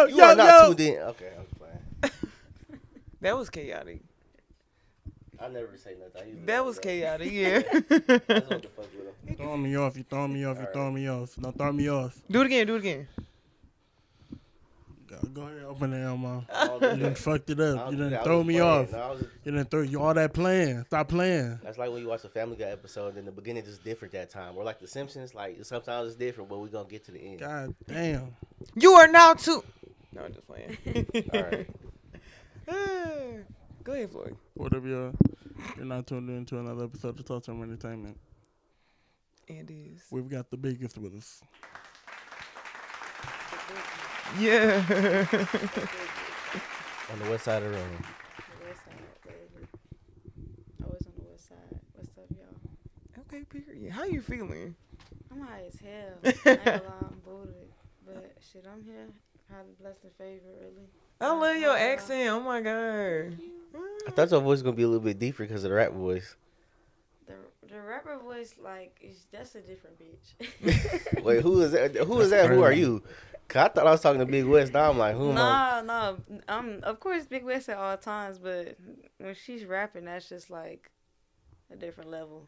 You are not tuned in. Okay, I'm fine. That was chaotic. I never say nothing. That was chaotic, yeah. I just want to fuck with him. You throwing me off. Throwing me off. Don't throw me off. Do it again. Go ahead, open the Elmo. I You done fucked it up. You done throw me off. You done throw you all that playing. Stop playing. That's like when you watch a Family Guy episode and in the beginning it's different that time. Or like The Simpsons, like sometimes it's different, but we're going to get to the end. God damn. You are now too. No, I'm just playing. All right. Go ahead, Floyd. Whatever you're not tuned into another episode of Talk Time Entertainment. And is. We've got the biggest with us. Yeah. On the west side of the room. The west side, baby. Always on the west side. What's up, y'all? Okay, period. How you feeling? I'm high as hell. I ain't gonna lie, I'm booted. But shit, I'm here. Highly blessed and favored, really. I love your accent. Oh my god. I thought your voice was going to be a little bit deeper because of the rap voice. The rapper voice, like, that's a different bitch. Wait, who is that? Who is that? Who are you? Cause I thought I was talking to Big West. Now I'm like, who am I? No. Of course, Big West at all times, but when she's rapping, that's just like a different level.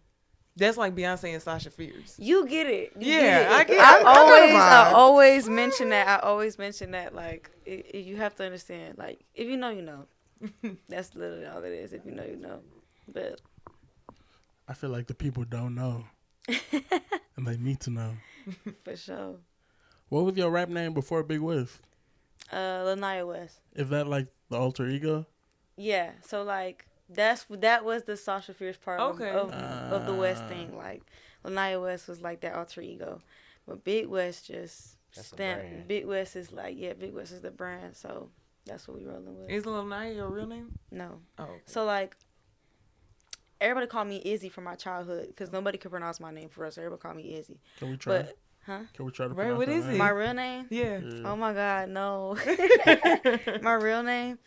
That's like Beyonce and Sasha Fierce. You get it. I get it. I always mention that. Like, you have to understand. Like, if you know, you know. That's literally all it is. If you know, you know. But I feel like the people don't know. And they need to know. For sure. What was your rap name before Big West? Lanaya West. Is that like the alter ego? Yeah. So like that was the Sasha Fierce part of the West thing. Like Lanaya West was like that alter ego, but Big West just stamped. Big West is like Big West is the brand. So that's what we rolling with. Is Lanaya your real name? No. Oh. Okay. So like everybody called me Izzy from my childhood because nobody could pronounce my name for us. So everybody called me Izzy. Can we try? Huh? Can we try to Right, pronounce what is name? it? My real name? Yeah. Oh my God, no. My real name?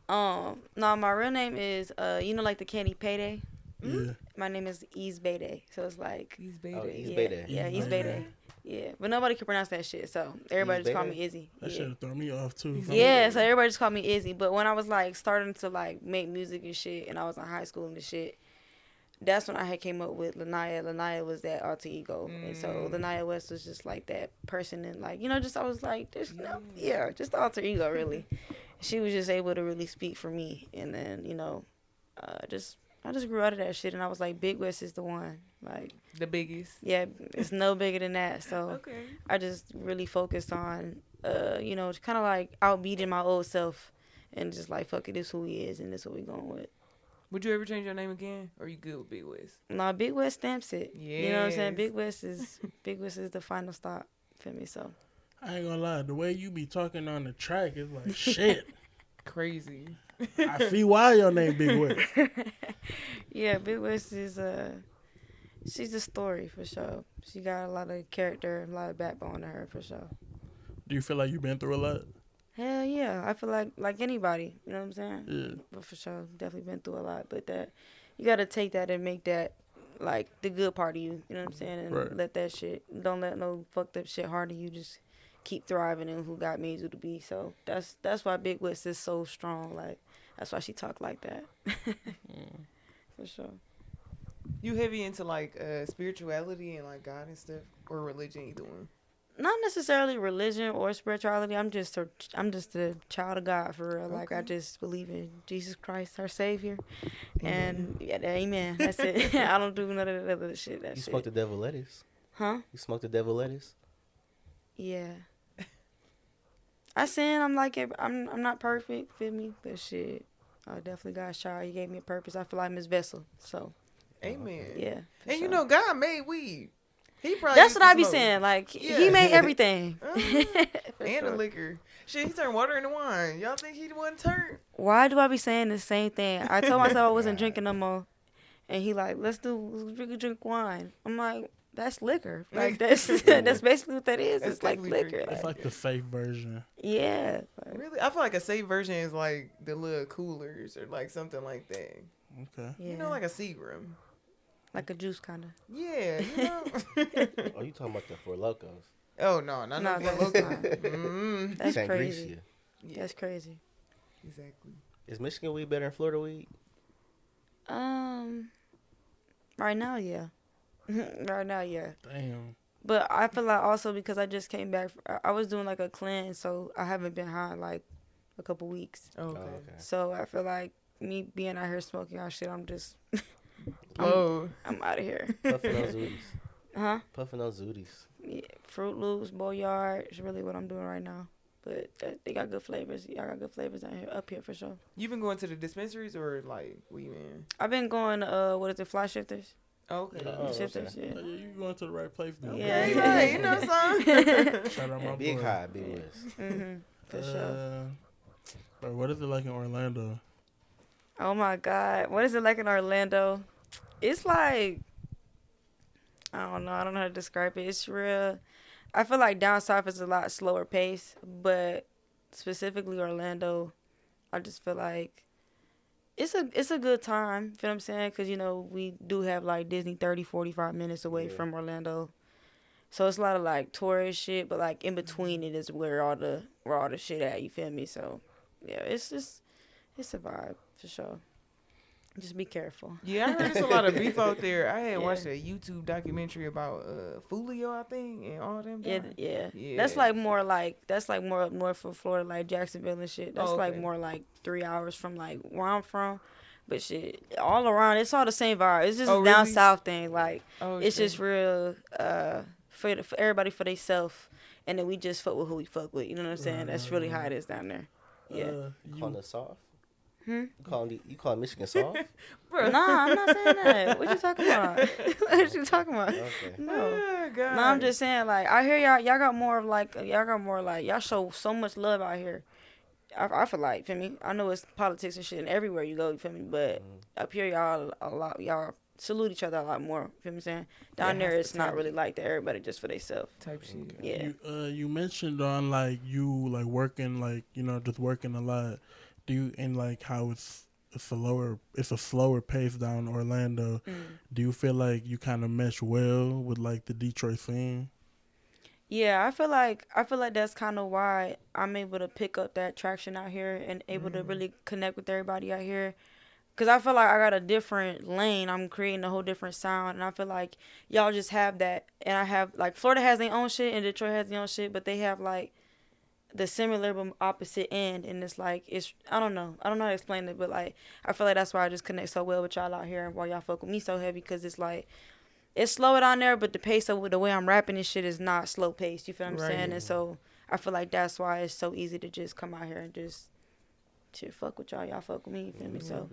No, my real name is like the candy Payday? Yeah. My name is Ease Bayday. So it's like He's Beta. Bayday. Yeah, Ease Bayday. Yeah. But nobody can pronounce that shit, so everybody just call me Izzy. That shit throw me off too. Yeah, so everybody just called me Izzy. But when I was like starting to like make music and shit and I was in high school and shit, that's when I had came up with Lanaya. Lanaya was that alter ego. And so Lanaya West was just like that person and like, just I was like, just the alter ego really. She was just able to really speak for me. And then, I just grew out of that shit and I was like, Big West is the one. Like The biggest. Yeah, it's no bigger than that. So okay. I just really focused on kind of like outbeating my old self and just like fuck it, this who he is and this what we going with. Would you ever change your name again? Or are you good with Big West? No, Big West stamps it. Yes. You know what I'm saying? Big West is the final stop for me. So I ain't gonna lie, the way you be talking on the track is like shit. Crazy. I see why your name Big West. Yeah, Big West is she's a story for sure. She got a lot of character and a lot of backbone to her for sure. Do you feel like you've been through a lot? Hell yeah, I feel like anybody, you know what I'm saying? Yeah. But for sure, definitely been through a lot. But that you gotta take that and make that like the good part of you, you know what I'm saying? And let that shit, don't let no fucked up shit hard to you. Just keep thriving in who God made you to be. So that's why Big West is so strong. Like that's why she talk like that. For sure. You heavy into like spirituality and like God and stuff, or religion, either one? Not necessarily religion or spirituality. I'm just a child of God for real. Okay. Like I just believe in Jesus Christ, our Savior, and amen. That's it. I don't do none of that other shit. You smoke the devil lettuce? Huh? You smoke the devil lettuce? Yeah. I sin. I'm like I'm not perfect. Feel me? But shit, I definitely God's child. He gave me a purpose. I feel like I'm His vessel. So. Amen. Yeah. And sure. God made weed. That's what I be saying. Like He made everything. And the liquor. Shit, he turned water into wine. Y'all think he wasn't turned? Why do I be saying the same thing? I told myself I wasn't drinking no more, and he like, let's drink wine. I'm like, that's liquor. Like that's basically what that is. It's like liquor. It's like the safe version. Yeah. Really, I feel like a safe version is like the little coolers or like something like that. Okay. Yeah. Like a Seagram. Like a juice kind of. Yeah, Oh, you talking about the Four Locos? Oh no, not No, no that's local. not. Mm-mm. That's St. crazy. Grecia. Yeah, That's crazy. exactly. Is Michigan weed better than Florida weed? Right now, yeah. Right now, yeah. Damn. But I feel like also because I just came back, I was doing like a cleanse, so I haven't been high in like a couple weeks. Okay. So I feel like me being out here smoking our shit, I'm just, Blow. I'm out of here. Puffing those zooties. Huh? Puffing those zooties. Yeah, Fruit Loops, Boyard is really what I'm doing right now. But they got good flavors. Y'all got good flavors up here for sure. You been going to the dispensaries or like where you in? I've been going, what is it, Fly Shifters? Okay. Oh, Shifters, okay. Oh, yeah, you going to the right place now. Yeah. Okay, right. You know something. Shout out my Big boy. high, big West. For sure. Bro, what is it like in Orlando? Oh my God. What is it like in Orlando? It's like, I don't know how to describe it. It's real. I feel like down south is a lot slower pace, but specifically Orlando, I just feel like it's a good time. You feel what I'm saying? Because, you know, we do have like Disney 30, 45 minutes away from Orlando. So it's a lot of like tourist shit, but like in between it is where all the shit at, you feel me? So yeah, it's a vibe for sure. Just be careful. Yeah, I heard there's a lot of beef out there. I had watched a YouTube documentary about Fulio, I think, and all them. Yeah. Yeah. That's like more up north of Florida, like Jacksonville and shit. That's like okay. more like 3 hours from like where I'm from. But shit, all around, it's all the same vibe. It's just Oh, down really? south thing. Like it's shit. just real for everybody for themselves, and then we just fuck with who we fuck with. You know what I'm saying? That's really how it is down there. Yeah. You calling it soft? Hmm? You calling Michigan soft? Bruh. Nah, I'm not saying that. What you talking about? What you talking about? Okay. No. Oh, God. No, I'm just saying, like, I hear y'all got more like, y'all show so much love out here. I feel like, feel me? I know it's politics and shit and everywhere you go, you feel me? But up here, y'all salute each other a lot more, you feel me saying? Down there, it's not really like that. Everybody just for themselves. Type shit. Yeah. You mentioned on like you like working like just working a lot. Do you and like how it's a slower pace down in Orlando? Do you feel like you kind of mesh well with like the Detroit scene? Yeah, I feel like that's kind of why I'm able to pick up that traction out here and able to really connect with everybody out here. Cause I feel like I got a different lane. I'm creating a whole different sound, and I feel like y'all just have that. And I have like Florida has their own shit and Detroit has their own shit, but they have like the similar but opposite end, and it's like I don't know how to explain it, but like I feel like that's why I just connect so well with y'all out here and why y'all fuck with me so heavy, because it's like it's slow down there, but the pace of the way I'm rapping and shit is not slow paced. You feel what I'm saying? And so I feel like that's why it's so easy to just come out here and just shit fuck with y'all fuck with me. You feel me? So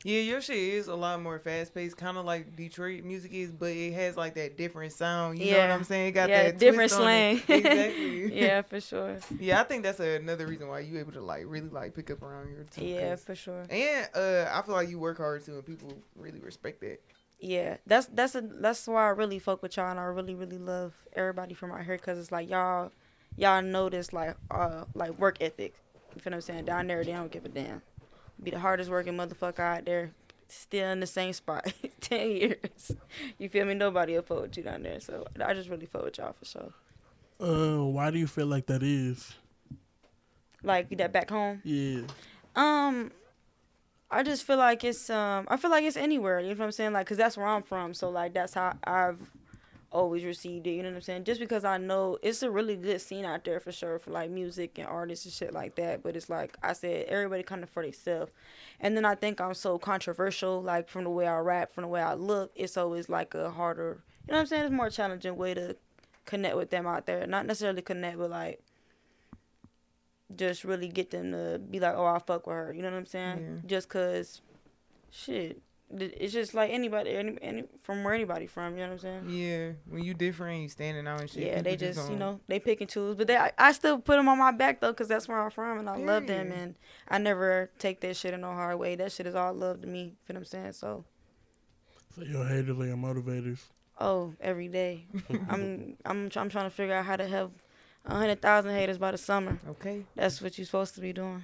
yeah, your shit is a lot more fast paced, kind of like Detroit music is, but it has like that different sound. You know what I'm saying? It got that different twist on slang. it. Exactly. Yeah, for sure. Yeah, I think that's another reason why you able to like really like pick up around here too. Yeah, for sure. And I feel like you work hard too, and people really respect that. Yeah, that's why I really fuck with y'all, and I really love everybody from out here, cause it's like y'all know this like work ethic. You feel what I'm saying? Down there, they don't give a damn. Be the hardest working motherfucker out there, still in the same spot 10 years. You feel me? Nobody will fuck with you down there. So I just really fuck with y'all for sure. Why do you feel like that is? Like that back home? Yeah. I just feel like it's I feel like it's anywhere. You know what I'm saying? Like, cause that's where I'm from. So like that's how I've always received it. You know what I'm saying? Just because I know it's a really good scene out there for sure for like music and artists and shit like that. But it's like I said, everybody kind of for themselves. And then I think I'm so controversial, like from the way I rap, from the way I look. It's always like a harder, you know what I'm saying? It's a more challenging way to connect with them out there. Not necessarily connect, but like just really get them to be like, oh, I fuck with her. You know what I'm saying? Yeah. Just cause, shit. It's just like anybody, any from where anybody from, you know what I'm saying? Yeah, when you different, you standing out and shit. Yeah, they just don't... they pick and choose. But I still put them on my back, though, because that's where I'm from, and I love them, and I never take that shit in no hard way. That shit is all love to me, you know what I'm saying? So your haters are your motivators? Oh, every day. I'm trying to figure out how to have 100,000 haters by the summer. Okay. That's what you're supposed to be doing.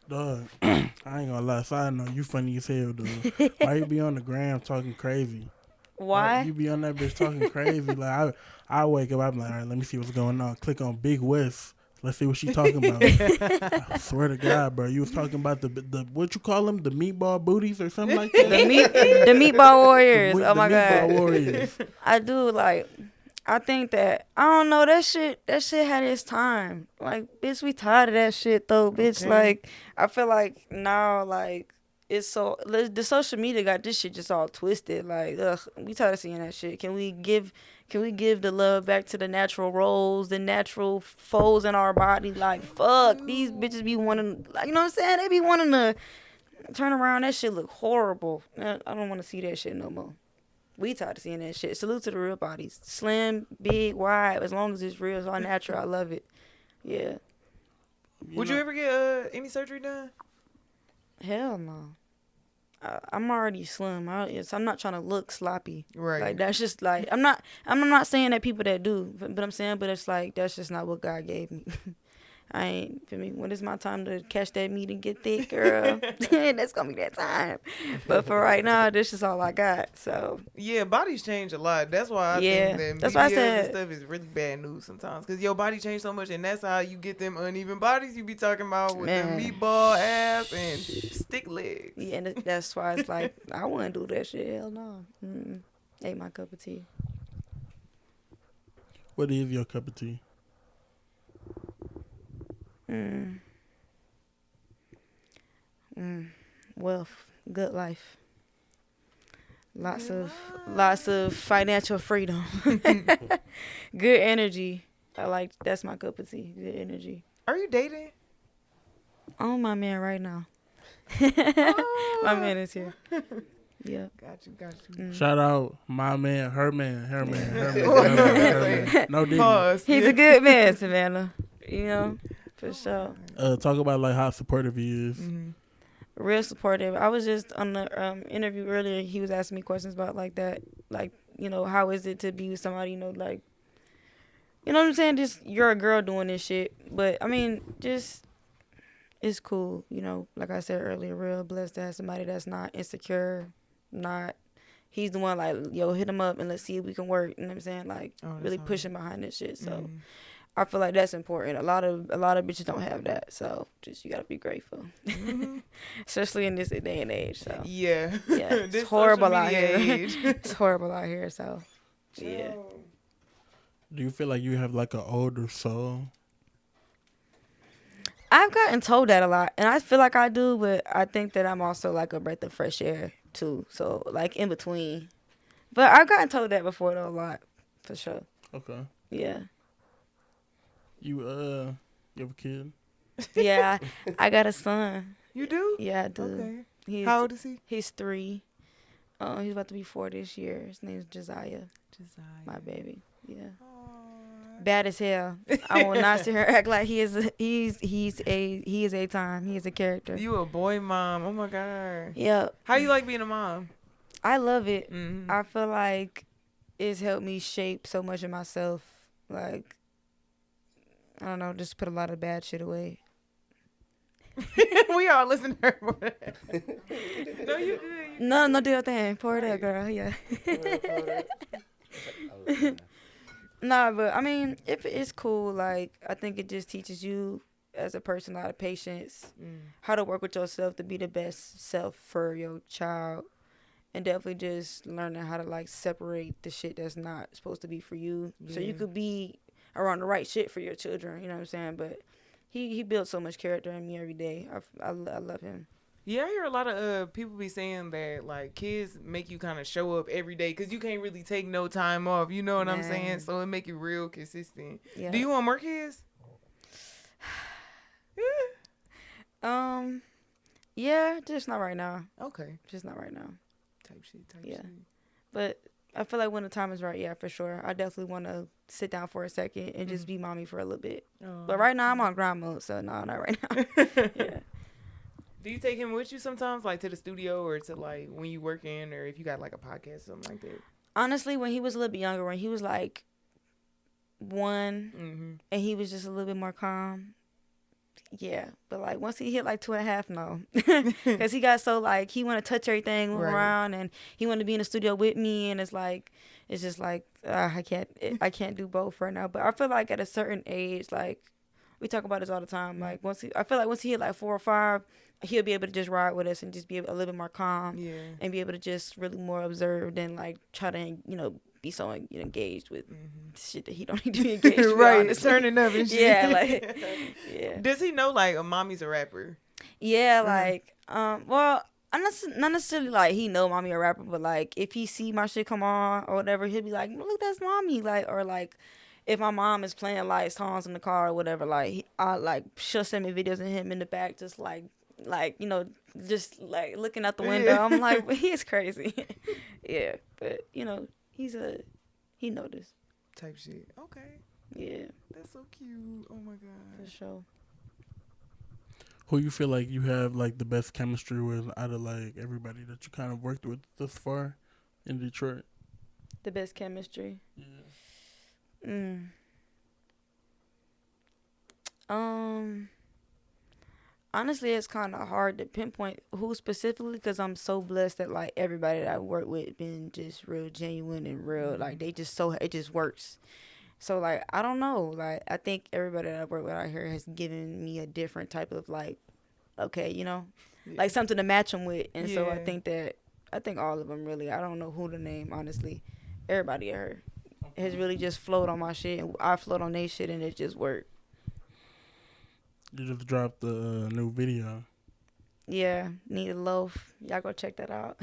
Dog, I ain't gonna lie. Side note, you funny as hell, dude. Why you be on the gram talking crazy? Why? You be on that bitch talking crazy. Like I wake up, I'm like, all right, let me see what's going on. Click on Big West. Let's see what she talking about. I swear to God, bro, you was talking about the what you call them, the meatball booties or something like that. The meatball warriors. Oh my meatball God. warriors. I do like. I think that I don't know that shit. That shit had its time. Like, bitch, we tired of that shit though, bitch. Okay. Like, I feel like now, like, it's so the social media got this shit just all twisted. Like, ugh, we tired of seeing that shit. Can we give the love back to the natural roles, the natural folds in our body? Like, fuck, these bitches be wanting, like, you know what I'm saying? They be wanting to turn around. That shit look horrible. I don't want to see that shit no more. We tired of seeing that shit. Salute to the real bodies. Slim, big, wide. As long as it's real, it's all natural. I love it. Yeah. Would you ever get any surgery done? Hell no. I'm already slim. I'm not trying to look sloppy. Right. Like, that's just like, I'm not saying that people that do, but I'm saying, but it's like, that's just not what God gave me. I ain't, for me, when it's my time to catch that meat and get thick, girl, that's gonna be that time. But for right now, this is all I got. So yeah, bodies change a lot. That's why I think that that's why I BBLs said and stuff is really bad news sometimes. Because your body changed so much, and that's how you get them uneven bodies you be talking about with the meatball ass and stick legs. Yeah, and that's why it's like, I wouldn't do that shit. Hell no. Ain't my cup of tea. What is your cup of tea? Wealth, good life, lots of financial freedom, good energy. That's my cup of tea. Good energy. Are you dating? Oh, my man right now. My man is here. Yeah. Got you. Shout out my man, her man. No digging. Pause. He's a good man, Savannah. You know, for sure. Talk about like how supportive he is. Mm-hmm. Real supportive. I was just on the interview earlier. He was asking me questions about like that, like, you know, how is it to be with somebody, you know, like, you know what I'm saying? Just, you're a girl doing this shit. But I mean, just, it's cool, you know. Like I said earlier, real blessed to have somebody that's not insecure, he's the one like, yo, hit him up and let's see if we can work. You know what I'm saying? Like, really pushing behind this shit. So I feel like that's important. A lot of bitches don't have that. So just, you gotta be grateful, especially in this day and age. So yeah, it's horrible out here. It's horrible out here. So yeah. Do you feel like you have like an older soul? I've gotten told that a lot, and I feel like I do, but I think that I'm also like a breath of fresh air too. So like in between. But I've gotten told that before though, a lot, for sure. Okay. Yeah. You have a kid? Yeah, I got a son. You do? Yeah, I do. Okay. How old is he? He's 3. He's about to be 4 this year. His name's Josiah. My baby. Yeah. Aww. Bad as hell. I will not sit here and act like he is a time. He is a character. You a boy mom. Oh my God. Yeah. How you like being a mom? I love it. Mm-hmm. I feel like it's helped me shape so much of myself. Like, I don't know, just put a lot of bad shit away. We all listen to her. No, you good. No, do your thing. Pour it up, girl. Yeah. Nah, but I mean, if it's cool, like, I think it just teaches you as a person a lot of patience, how to work with yourself to be the best self for your child, and definitely just learning how to like separate the shit that's not supposed to be for you, so you could be around the right shit for your children. You know what I'm saying? But he builds so much character in me every day. I love him. Yeah, I hear a lot of people be saying that like kids make you kind of show up every day because you can't really take no time off. You know what I'm saying? So it make you real consistent. Yeah. Do you want more kids? Yeah, just not right now. Okay. Just not right now. Type shit. But I feel like when the time is right, yeah, for sure. I definitely want to sit down for a second and just be mommy for a little bit. But right now I'm on grind mode, so no, not right now. Yeah. Do you take him with you sometimes, like to the studio or to like when you work in, or if you got like a podcast or something like that? Honestly, when he was a little bit younger, when he was like 1 and he was just a little bit more calm, Yeah, but like once he hit like 2.5, no, because he got so like he want to touch everything, move around, and he want to be in the studio with me, and it's just like I can't do both right now. But I feel like at a certain age, like we talk about this all the time, like I feel like once he hit like 4 or 5, he'll be able to just ride with us and just be a little bit more calm, and be able to just really more observe than like try to be so engaged with shit that he don't need to be engaged with. Right, honestly. turning up and shit. Yeah, like yeah. Does he know like a mommy's a rapper? Yeah, like well, I'm not necessarily like he know mommy a rapper, but like if he see my shit come on or whatever, he'll be like, look, that's mommy, like, or like if my mom is playing like songs in the car or whatever, like she'll send me videos of him in the back, just like just like looking out the window. Yeah. I'm like, he is crazy. Yeah, but he noticed type shit. Okay. Yeah, that's so cute. Oh my god, for sure. Who you feel like you have like the best chemistry with out of like everybody that you kind of worked with thus far in Detroit? The best chemistry. Yeah. Honestly, it's kind of hard to pinpoint who specifically, because I'm so blessed that like everybody that I work with been just real genuine and real. Like it just works. So like I don't know. Like I think everybody that I work with out here has given me a different type of like, okay, like something to match them with. And so I think all of them really. I don't know who to name honestly. Everybody at her has really just flowed on my shit, and I float on their shit, and it just worked. You just dropped the new video. Yeah, Need a Loaf. Y'all go check that out.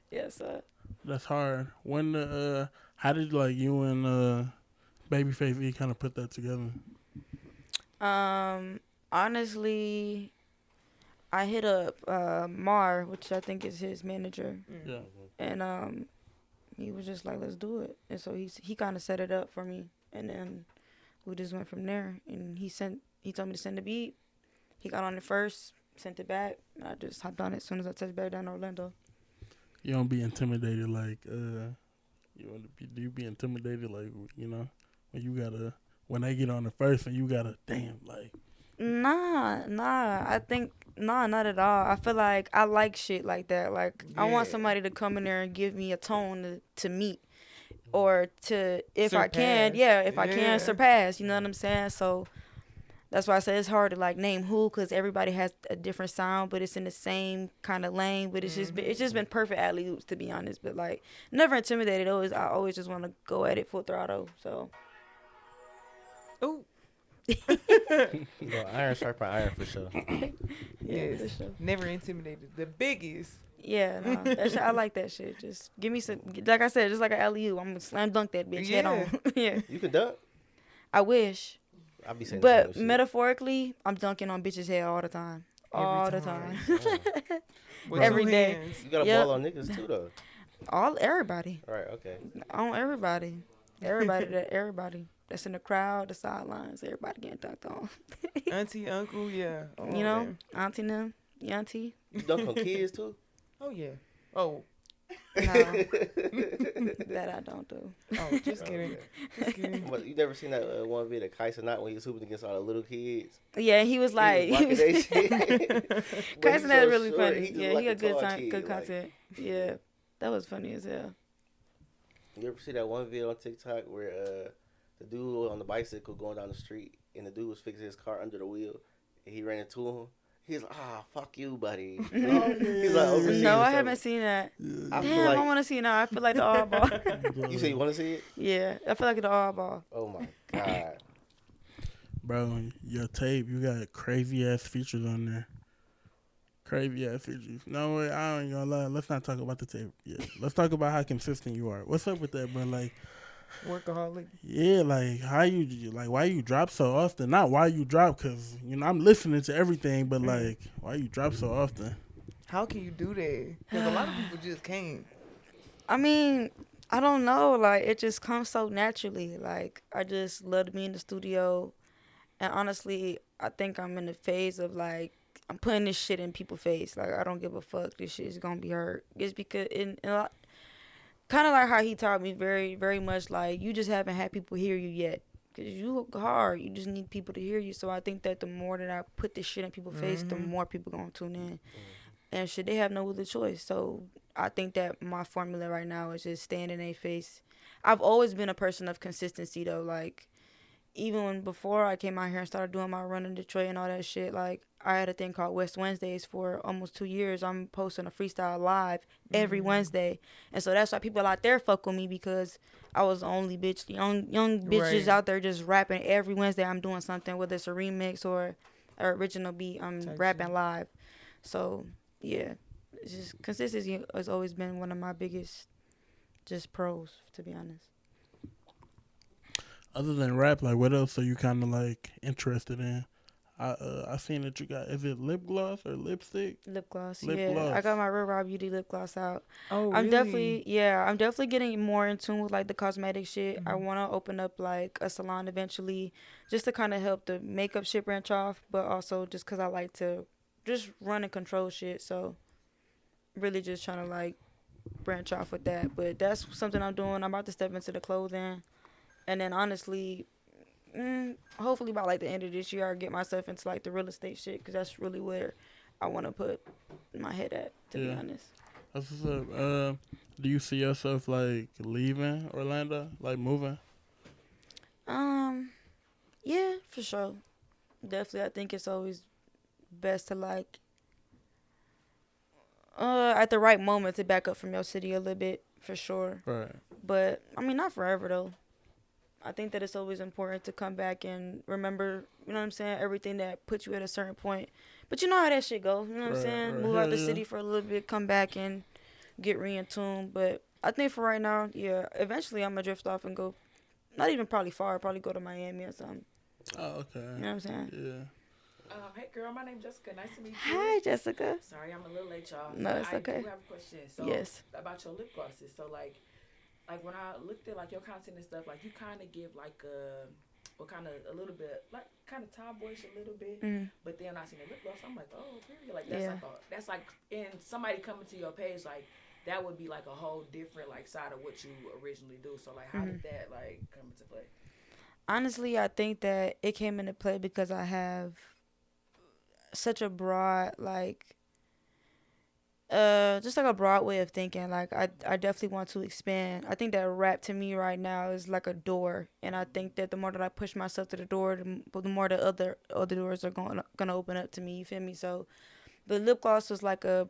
Yes, sir. That's hard. When how did like you and Babyface E kind of put that together? Honestly, I hit up Mar, which I think is his manager. Yeah. And he was just like, let's do it. And so he kind of set it up for me, and then we just went from there. And he told me to send the beat. He got on it first, sent it back, and I just hopped on it as soon as I touched back down to Orlando. You don't be intimidated like do you be intimidated like when they get on the first and you gotta like Nah, I think not at all. I feel like I like shit like that. Like I want somebody to come in there and give me a tone to meet, or to if surpass. I can surpass. You know what I'm saying? So that's why I say it's hard to like name who, because everybody has a different sound, but it's in the same kind of lane. But it's just been perfect alley oops, to be honest. But like never intimidated. I always just want to go at it full throttle. So. Ooh. Iron sharpen iron for sure. Yes, for sure. Never intimidated. The biggest. Yeah, no, I like that shit. Just give me some, like I said, just like an alley-oop. I'm gonna slam dunk that bitch head on. Yeah. You can dunk? I wish. I be saying but metaphorically, I'm dunking on bitches' head all the time. Every time. Every day. You got a ball on niggas too, though. Everybody. Right. Okay. On everybody. Everybody that's in the crowd, the sidelines, everybody getting dunked on. Auntie, uncle, yeah. Auntie them, auntie. You dunk on kids too? Oh yeah. Oh. No, that I don't do. Oh, just kidding. Just kidding. But you never seen that one video of Kyson not when he was hooping against all the little kids? Yeah, he was like, Kyson had really short, funny. He he a good kid, content. Yeah, that was funny as hell. You ever see that one video on TikTok where the dude on the bicycle going down the street, and the dude was fixing his car under the wheel, and he ran into him? He's like, fuck you, buddy. He's like overseas. No, I haven't seen that. Yeah. Damn, I want to see it now. I feel like the oddball. You say you want to see it? Yeah, I feel like the oddball. Oh my god. Bro, your tape, you got crazy ass features on there. Crazy ass features. No way, I ain't gonna lie. Let's not talk about the tape. Yeah, let's talk about how consistent you are. What's up with that, bro? Like, workaholic. Yeah, like why you drop so often? Not why you drop, cause I'm listening to everything, but like why you drop so often? How can you do that? Because a lot of people just can't. I mean, I don't know. Like it just comes so naturally. Like I just love to be in the studio, and honestly, I think I'm in the phase of like I'm putting this shit in people's face. Like I don't give a fuck. This shit is gonna be heard. It's because kind of like how he taught me, very, very much like you just haven't had people hear you yet. Because you look hard. You just need people to hear you. So I think that the more that I put this shit in people's face, the more people going to tune in. And shit, they have no other choice. So I think that my formula right now is just staying in their face. I've always been a person of consistency, though. Like, even when before I came out here and started doing my run in Detroit and all that shit, like, I had a thing called Westt Wednesdays for almost 2 years. I'm posting a freestyle live every Wednesday. And so that's why people out there fuck with me, because I was the only bitch, young bitches out there just rapping every Wednesday. I'm doing something, whether it's a remix or an original beat. I'm rapping live. So, yeah. It's just consistency has always been one of my biggest just pros, to be honest. Other than rap, like, what else are you kind of like interested in? I seen that you got, is it lip gloss or lipstick? Lip gloss, Lip yeah. gloss. I got my Real Raw Beauty lip gloss out. Oh, really? I'm definitely getting more in tune with like the cosmetic shit. I want to open up like a salon eventually, just to kind of help the makeup shit branch off, but also just because I like to just run and control shit. So really just trying to like branch off with that. But that's something I'm doing. I'm about to step into the clothing, and then honestly, hopefully by like the end of this year, I'll get myself into like the real estate shit, because that's really where I want to put my head at, to be honest. That's what's up. Do you see yourself like leaving Orlando, like moving? Yeah, for sure. Definitely, I think it's always best to like at the right moment to back up from your city a little bit, for sure. Right. But I mean, not forever though. I think that it's always important to come back and remember, you know what I'm saying, everything that puts you at a certain point. But you know how that shit go, you know what I'm saying? Move out the city for a little bit, come back and get in tune. But I think for right now, yeah, eventually I'm going to drift off and go, not even probably far, probably go to Miami or something. Oh, okay. You know what I'm saying? Yeah. Hey girl, my name's Jessica. Nice to meet you. Hi, Jessica. Sorry, I'm a little late, y'all. No, it's okay. I do have a question. So, yes. About your lip glosses. So, like when I looked at like your content and stuff, like you kind of give like a little bit like kind of tomboyish a little bit, but then I seen the lip gloss, I'm like, oh, period. Like that's like and somebody coming to your page, like that would be like a whole different like side of what you originally do. So like, how did that like come into play? Honestly, I think that it came into play because I have such a broad like just like a broad way of thinking. Like I definitely want to expand. I think that rap to me right now is like a door, and I think that the more that I push myself to the door, the more the other doors are gonna open up to me. You feel me? So the lip gloss was like a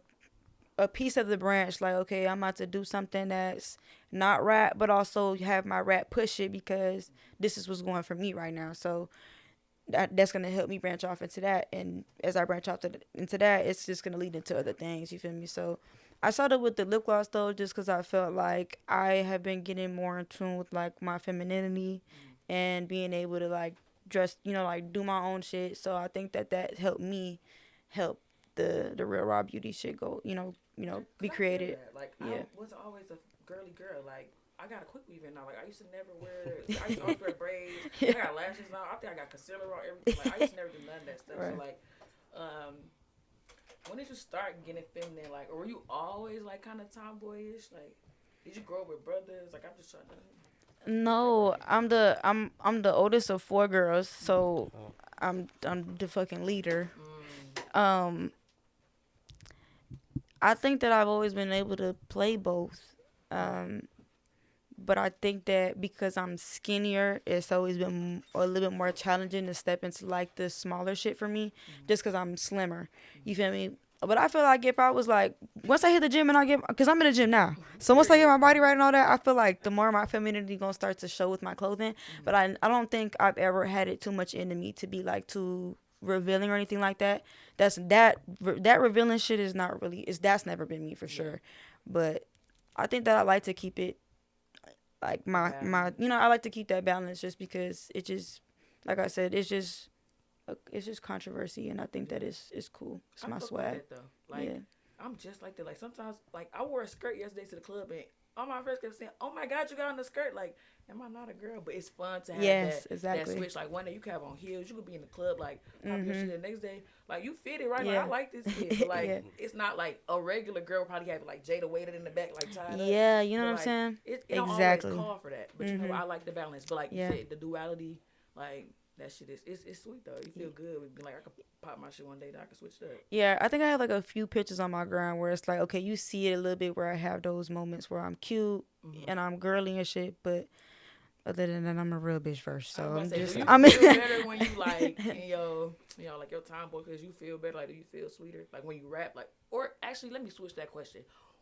piece of the branch. Like, okay, I'm about to do something that's not rap, but also have my rap push it, because this is what's going for me right now. So that's going to help me branch off into that. And as I branch off into that, it's just going to lead into other things. You feel me? So I started with the lip gloss, though, just because I felt like I have been getting more in tune with, like, my femininity and being able to, like, dress, you know, like, do my own shit. So I think that helped me help the Real Raw Beauty shit go, you know, be created. Like, yeah. I was always a girly girl. Like, I got a quick weave in now. Like, I used to never wear, I used to always wear braids. I got lashes now. I think I got concealer on, everything. Like, I used to never do none of that stuff. Right. So, like, when did you start getting feminine? Like, or were you always, like, kind of tomboyish? Like, did you grow up with brothers? Like, I'm just trying to... No, I'm the oldest of 4 girls, so I'm the fucking leader. I think that I've always been able to play both. But I think that because I'm skinnier, it's always been a little bit more challenging to step into like the smaller shit for me, just because I'm slimmer. You feel me? But I feel like if I was like, once I hit the gym and because I'm in the gym now. So once I get my body right and all that, I feel like the more my femininity gonna start to show with my clothing. But I don't think I've ever had it too much into me to be like too revealing or anything like that. That revealing shit is not really, that's never been me for sure. But I think that I like to keep it like my I like to keep that balance, just because it just, like I said, it's just controversy, and I think that it's cool. It's my swag. That, though. Like, yeah. I'm just like that. Like, sometimes, like, I wore a skirt yesterday to the club, and all my friends kept saying, "Oh my God, you got on the skirt!" Like, am I not a girl? But it's fun to have that switch. Like, one day you can have on heels, you could be in the club, like, pop your shit. The next day, like, you fit it right. Yeah. Like, I like this fit, but like, it's not like a regular girl probably have like Jada weighted in the back, like tied up. Yeah, you know what I'm saying? It don't always call for that, but you know, I like the balance. But like you said, the duality. Like that shit is it's sweet though. You feel good. Like I could pop my shit one day, then I can switch it up. Yeah, I think I have like a few pictures on my gram where it's like, okay, you see it a little bit where I have those moments where I'm cute and I'm girly and shit, but other than that, I'm a real bitch first. So I'm just, do you I'm feel better when you like in your, like your tomboy because you feel better? Like, do you feel sweeter? Like when you rap, like, or actually, let me switch that question.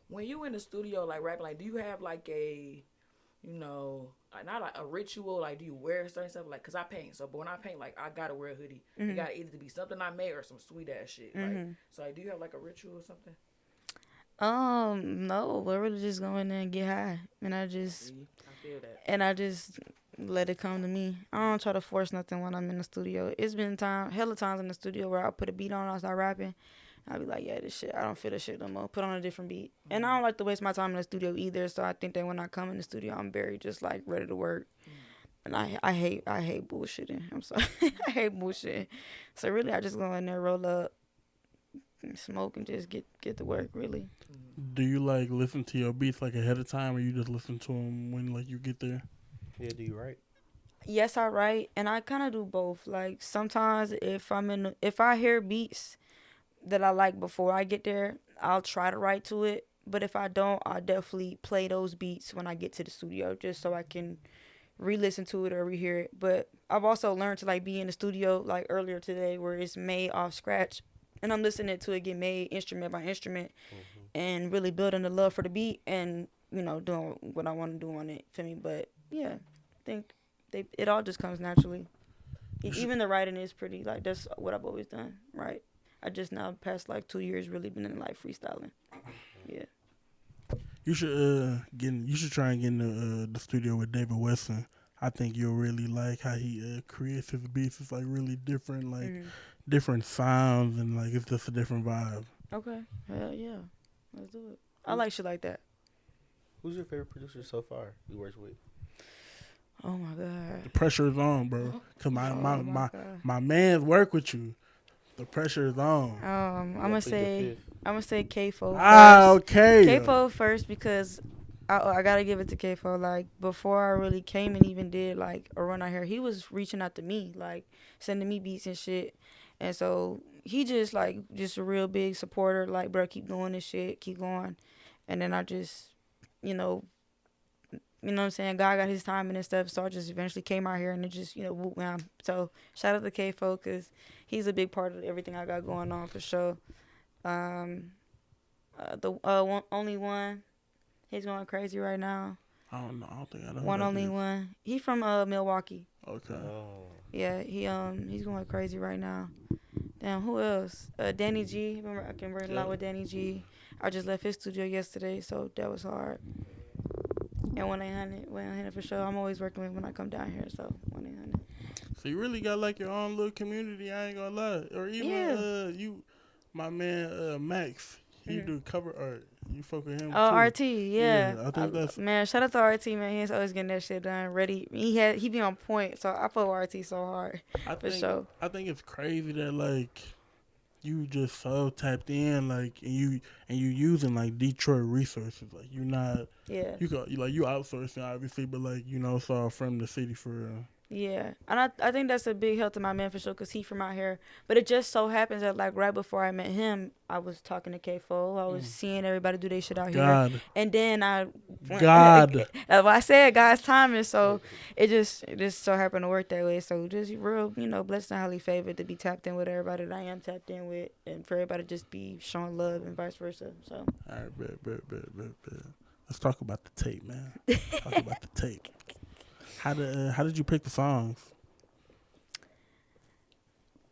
When you in the studio, like rapping, like, do you have like a, not like a ritual? Like, do you wear certain stuff? Like, cause I paint, so but when I paint, like, I gotta wear a hoodie. It gotta either be something I made or some sweet ass shit. Like, so like, do you have like a ritual or something? No, we're really just go in there and get high, and I feel that, and I just let it come to me. I don't try to force nothing when I'm in the studio. It's been hella times in the studio where I put a beat on, I start rapping, I'll be like, yeah, this shit, I don't feel this shit no more. Put on a different beat, and I don't like to waste my time in the studio either. So I think that when I come in the studio, I'm very just like ready to work. And I hate bullshitting. I'm sorry, I hate bullshitting. So really, I just go in there, roll up, and smoke, and just get to work. Really. Do you like listen to your beats like ahead of time, or you just listen to them when like you get there? Yeah, do you write? Yes, I write, and I kind of do both. Like sometimes if I hear beats that I like before I get there, I'll try to write to it. But if I don't, I'll definitely play those beats when I get to the studio, just so I can re-listen to it or rehear it. But I've also learned to like be in the studio like earlier today where it's made off scratch, and I'm listening to it get made instrument by instrument, and really building the love for the beat and doing what I want to do on it. For me, but yeah, I think it all just comes naturally. Even the writing is pretty like that's what I've always done. Right. I just now past like 2 years really been in like freestyling. Yeah. You should try and get in the studio with David Weston. I think you'll really like how he creates his beats. It's like really different, like different sounds, and like it's just a different vibe. Okay. Hell yeah. Let's do it. I like shit like that. Who's your favorite producer so far you worked with? Oh my god. The pressure is on, bro. Cause my man's work with you. The pressure is on. I'm gonna say K-Fo. Okay. K-Fo first because I gotta give it to K-Fo. Like before I really came and even did like a run out here, he was reaching out to me, like sending me beats and shit. And so he just a real big supporter. Like, bro, keep doing this shit, keep going. And then I just, you know what I'm saying? God got his timing and stuff, so I just eventually came out here and it just, whoop, wham. So shout out to K-Fo because he's a big part of everything I got going on for sure. Only one, he's going crazy right now. I don't know. I don't think I know. One only one. He from Milwaukee. Okay. Oh. Yeah, he's going crazy right now. Damn, who else? Danny G. Remember, I can work a lot with Danny G. I just left his studio yesterday, so that was hard. And 1-800 for sure. I'm always working with when I come down here, so 1-800. So you really got like your own little community. I ain't gonna lie. Or even my man Max. He do cover art. You fuck with him Oh, too. RT, yeah. I think that's man. Shout out to RT, man. He's always getting that shit done. Ready. He be on point. So I fuck with RT so hard. For sure. I think it's crazy that like you just so tapped in, like, and you using like Detroit resources. Like you not you outsourcing obviously, but like it's all from the city for real. Yeah, and I think that's a big help to my man for sure because he from out here. But it just so happens that like right before I met him, I was talking to K-Fo. I was seeing everybody do their shit out here. And then I went, that's why I said God's timing. So it just so happened to work that way. So just real, blessed and highly favored to be tapped in with everybody that I am tapped in with, and for everybody to just be showing love and vice versa. So. All right, bet. Let's talk about the tape, man. Talk about the tape. How did you pick the songs?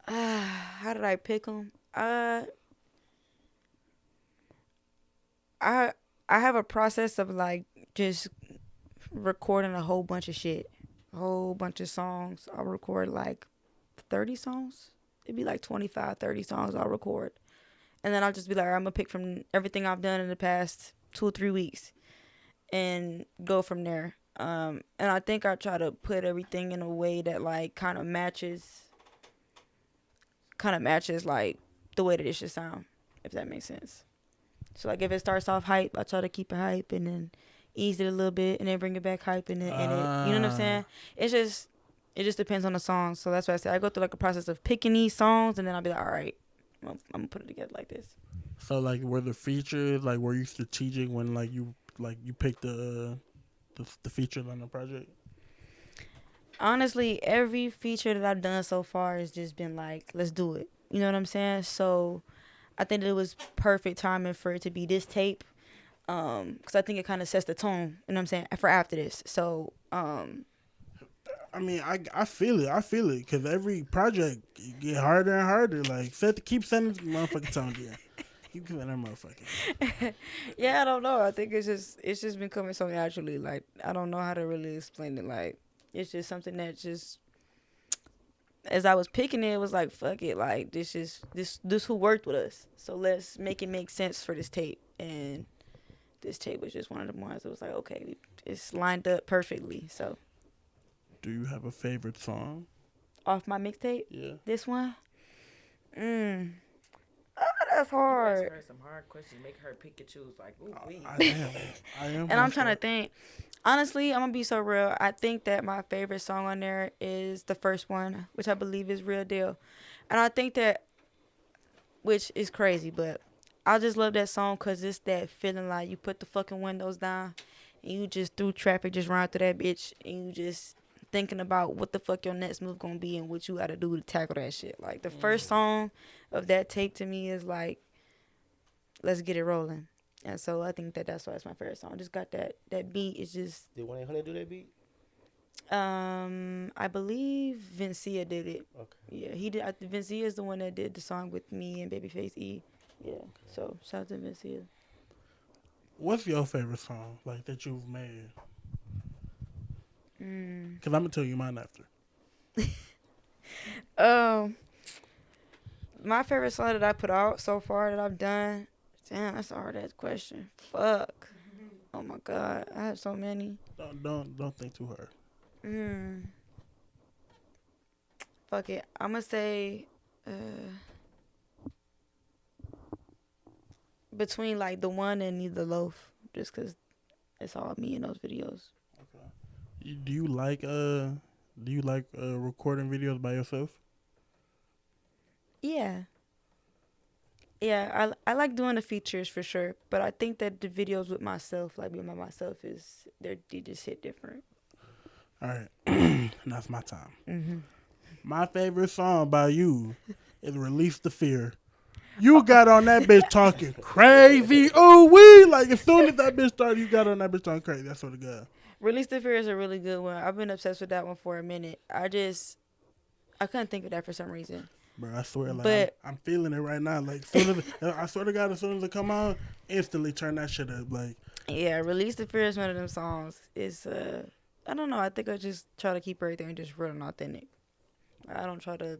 How did I pick them? I have a process of like just recording a whole bunch of shit, a whole bunch of songs. I'll record like 30 songs. It'd be like 25, 30 songs I'll record. And then I'll just be like, I'm gonna pick from everything I've done in the past 2 or 3 weeks and go from there. And I think I try to put everything in a way that like kind of matches like the way that it should sound, if that makes sense. So like if it starts off hype, I try to keep it hype and then ease it a little bit and then bring it back hype and then you know what I'm saying? It's It just depends on the song. So that's why I say I go through like a process of picking these songs, and then I'll be like, all right, I'm gonna put it together like this. So like, were the features like were you strategic when you picked the features on the project? Honestly, every feature that I've done so far has just been like, let's do it. You know what I'm saying? So I think that it was perfect timing for it to be this tape. Because I think it kind of sets the tone, you know what I'm saying, for after this. So, I mean, I feel it. I feel it because every project get harder and harder. Like, keep sending the motherfucking tone again. Keep sending that motherfucking. yeah, I don't know. I think it's just been coming so naturally. Like, I don't know how to really explain it. Like, it's just something that just, as I was picking it, it was like, fuck it. Like, this who worked with us. So let's make it make sense for this tape. And this tape was just one of the ones that was like, okay, it's lined up perfectly. So. Do you have a favorite song? Off my mixtape? Yeah. This one? That's hard. You ask her some hard questions, make her pick and choose. Like, ooh, wee. I am. And I'm trying to think. Honestly, I'm gonna be so real. I think that my favorite song on there is the first one, which I believe is Real Deal. And I think that, which is crazy, but I just love that song because it's that feeling like you put the fucking windows down and you just through traffic, just run through that bitch, and you just thinking about what the fuck your next move gonna be and what you gotta do to tackle that shit. Like, the first song of that tape to me is like, let's get it rolling. And so I think that's why it's my favorite song. Just got that beat is just. Did 1-800 do that beat? I believe Vincia did it. Okay. Yeah, he did. Vincia is the one that did the song with me and Babyface E. Yeah. Okay. So shout out to Vincia. What's your favorite song like that you've made? Cause I'm gonna tell you mine after. My favorite song that I put out so far that I've done. Damn, that's a hard ass question. Fuck. Oh my god, I have so many. Don't think too hard. Fuck it. I'm gonna say between like the one and Need the Loaf, just cause it's all me in those videos. Okay. Do you like recording videos by yourself? Yeah. Yeah, I like doing the features for sure, but I think that the videos with myself, like being by myself, they just hit different. All right, now it's my time. Mm-hmm. My favorite song by you is "Release the Fear." You got on that bitch talking crazy. Oh, like as soon as that bitch started, you got on that bitch talking crazy. That's what it got. Release the Fear is a really good one. I've been obsessed with that one for a minute. I couldn't think of that for some reason. Bro, I swear, like, I'm feeling it right now. Like, I swear to God, as soon as it come out, instantly turn that shit up. Like, yeah, Release the Fear is one of them songs. It's I don't know. I think I just try to keep everything just real and authentic. I don't try to